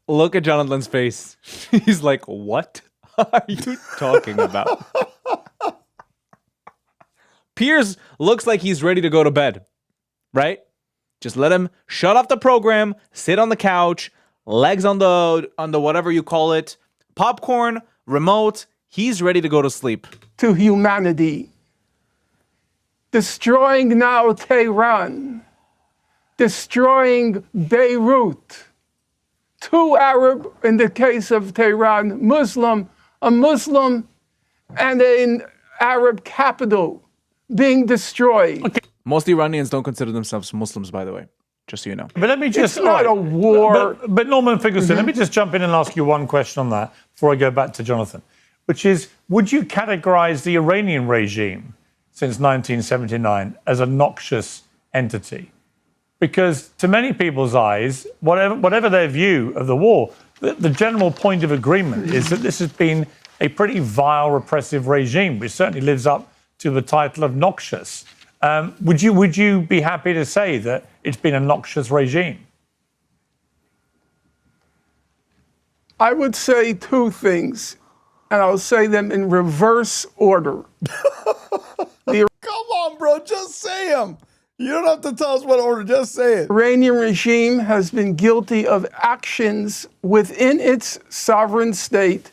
Look at Jonathan's face. He's like, what are you talking about? Piers looks like he's ready to go to bed, right? Just let him shut off the program, sit on the couch, legs on the whatever you call it, popcorn, remote. He's ready to go to sleep. To humanity. Destroying now Tehran. Destroying Beirut. Two Arab, in the case of Tehran, Muslim, a Muslim and an Arab capital being destroyed. Okay. Most Iranians don't consider themselves Muslims, by the way, just so you know. But let me just... It's not a war. But Norman Finkelstein, let me just jump in and ask you one question on that before I go back to Jonathan, which is, would you categorize the Iranian regime since 1979 as a noxious entity? Because to many people's eyes, whatever their view of the war, the general point of agreement is that this has been a pretty vile, repressive regime, which certainly lives up to the title of noxious. Would you be happy to say that it's been a noxious regime? I would say two things, and I'll say them in reverse order. Come on, bro, just say them. You don't have to tell us what order, just say it. The Iranian regime has been guilty of actions within its sovereign state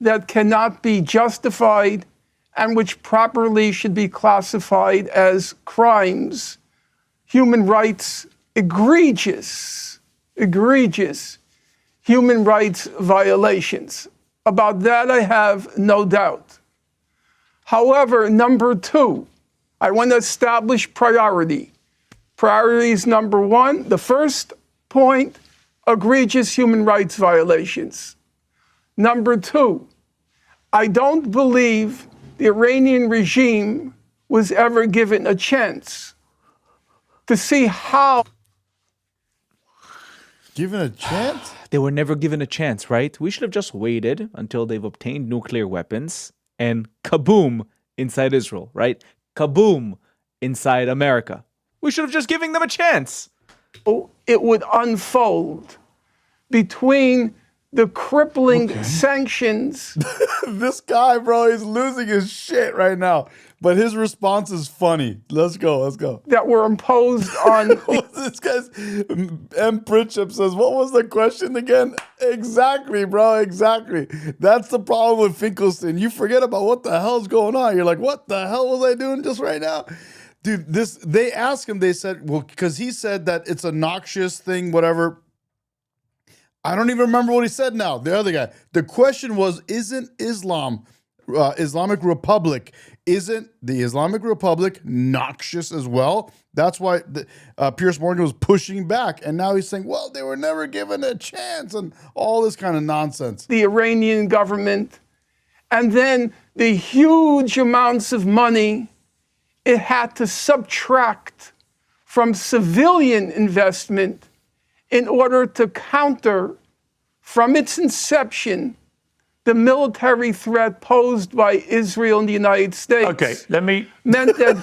that cannot be justified and which properly should be classified as crimes, human rights, egregious human rights violations. About that, I have no doubt. However, number two, I want to establish priority. Priorities number one, the first point, egregious human rights violations. Number two, I don't believe the Iranian regime was ever given a chance to see how. Given a chance? They were never given a chance, right? We should have just waited until they've obtained nuclear weapons and kaboom inside Israel, right? Kaboom inside America. We should have just given them a chance. It would unfold between the crippling sanctions. This guy, bro, he's losing his shit right now. But his response is funny. Let's go. That were imposed on. This guy's M. Pritchett says, what was the question again? Exactly, bro, exactly. That's the problem with Finkelstein. You forget about what the hell's going on. You're like, what the hell was I doing just right now? Dude, they asked him, they said, well, because he said that it's a noxious thing, whatever. I don't even remember what he said now, the other guy. The question was, isn't Islamic Republic, isn't the Islamic Republic noxious as well? That's why Piers Morgan was pushing back. And now he's saying, well, they were never given a chance and all this kind of nonsense. The Iranian government, and then the huge amounts of money it had to subtract from civilian investment in order to counter, from its inception, the military threat posed by Israel and the United States. Okay, let me... meant that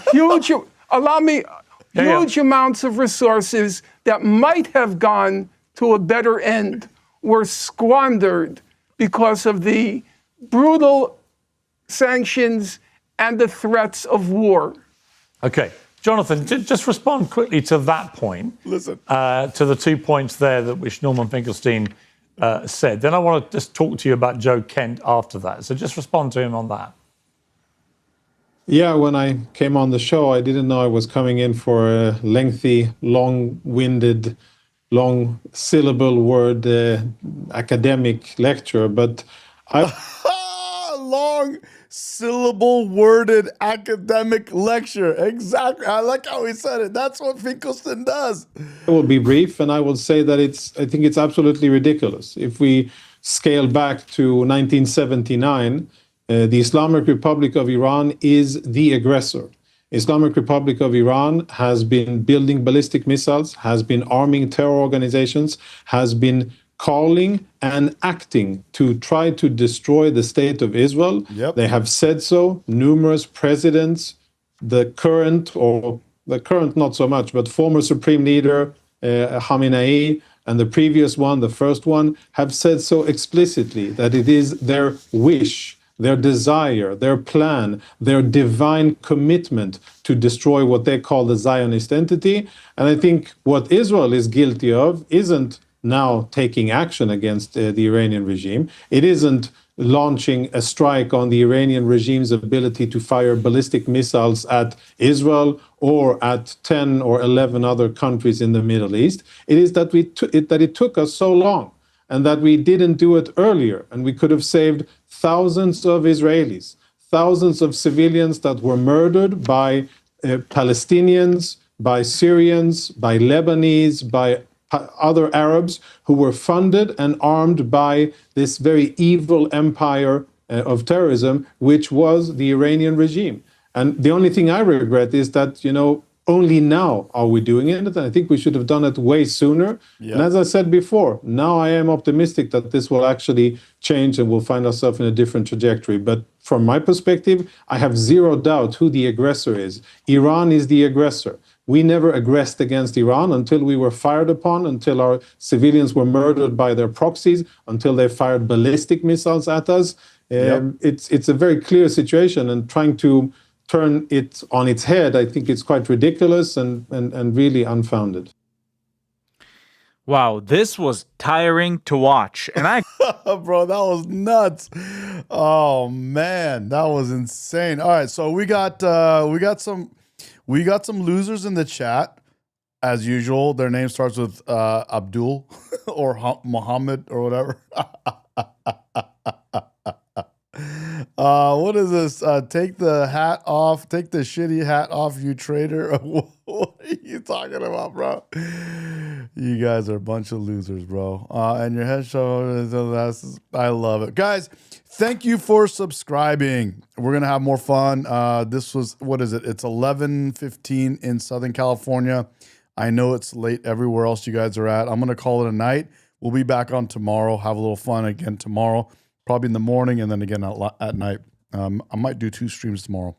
huge amounts of resources that might have gone to a better end were squandered because of the brutal sanctions and the threats of war. Okay, Jonathan, just respond quickly to that point. Listen. To the 2 points there which Norman Finkelstein said. Then I want to just talk to you about Joe Kent after that. So just respond to him on that. Yeah, when I came on the show, I didn't know I was coming in for a lengthy, long-winded, long-syllable word academic lecture, but I... Long syllable worded academic lecture. Exactly. I like how he said it. That's what Finkelstein does. I will be brief, and I will say that I think it's absolutely ridiculous. If we scale back to 1979, the Islamic Republic of Iran is the aggressor. Islamic Republic of Iran has been building ballistic missiles, has been arming terror organizations, has been calling and acting to try to destroy the state of Israel. Yep. They have said so. Numerous presidents, the current not so much, but former Supreme Leader Khamenei and the previous one, the first one, have said so explicitly that it is their wish, their desire, their plan, their divine commitment to destroy what they call the Zionist entity. And I think what Israel is guilty of isn't now taking action against the Iranian regime. It isn't launching a strike on the Iranian regime's ability to fire ballistic missiles at Israel or at 10 or 11 other countries in the Middle East. It is that it took us so long and that we didn't do it earlier. And we could have saved thousands of Israelis, thousands of civilians that were murdered by Palestinians, by Syrians, by Lebanese, by other Arabs who were funded and armed by this very evil empire of terrorism, which was the Iranian regime. And the only thing I regret is that, only now are we doing it. And I think we should have done it way sooner. Yeah. And as I said before, now I am optimistic that this will actually change and we'll find ourselves in a different trajectory. But from my perspective, I have zero doubt who the aggressor is. Iran is the aggressor. We never aggressed against Iran until we were fired upon, until our civilians were murdered by their proxies, until they fired ballistic missiles at us. It's a very clear situation, and trying to turn it on its head, I think it's quite ridiculous and really unfounded. Wow, this was tiring to watch. And I bro, that was nuts. Oh man, that was insane. All right, so we got some losers in the chat. As usual, their name starts with Abdul or Muhammad or whatever. What is this? Take the hat off. Take the shitty hat off, you traitor. What are you talking about, bro? You guys are a bunch of losers, bro. And your head show, I love it. Guys, thank you for subscribing. We're going to have more fun. This was, what is it? It's 11:15 in Southern California. I know it's late everywhere else you guys are at. I'm going to call it a night. We'll be back on tomorrow. Have a little fun again tomorrow. Probably in the morning and then again at night. I might do 2 streams tomorrow.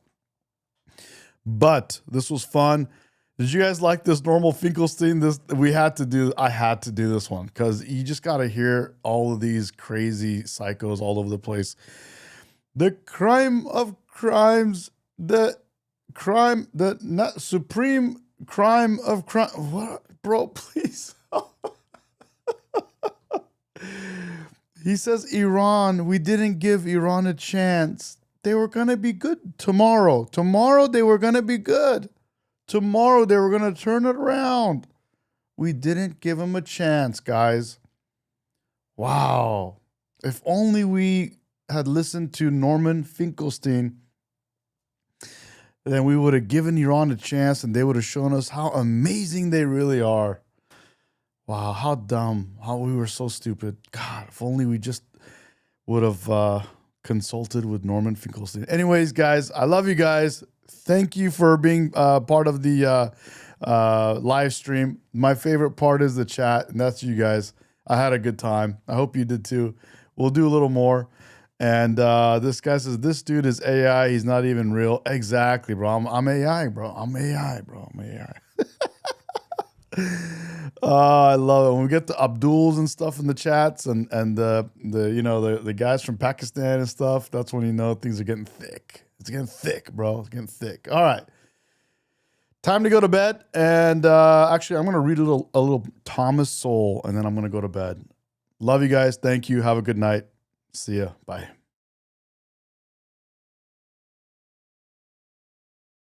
But this was fun. Did you guys like this normal Finkelstein? I had to do this one because you just got to hear all of these crazy psychos all over the place. The crime of crimes, supreme crime of crime. What, bro? Please. He says Iran, we didn't give Iran a chance. They were going to be good tomorrow. Tomorrow they were going to be good. Tomorrow they were going to turn it around. We didn't give them a chance, guys. Wow. If only we had listened to Norman Finkelstein, then we would have given Iran a chance and they would have shown us how amazing they really are. Wow, how dumb. How we were so stupid. God, if only we just would have consulted with Norman Finkelstein. Anyways, guys, I love you guys. Thank you for being part of the live stream. My favorite part is the chat, and that's you guys. I had a good time. I hope you did too. We'll do a little more. And this guy says, this dude is AI. He's not even real. Exactly, bro. I'm AI, bro. I'm AI, bro. I'm AI. I love it when we get the Abduls and stuff in the chats and the guys from Pakistan and stuff. That's when you know things are getting thick. It's getting thick, bro. It's getting thick. All right, time to go to bed. And actually, I'm gonna read a little Thomas Sowell, and then I'm gonna go to bed. Love you guys. Thank you. Have a good night. See ya. Bye.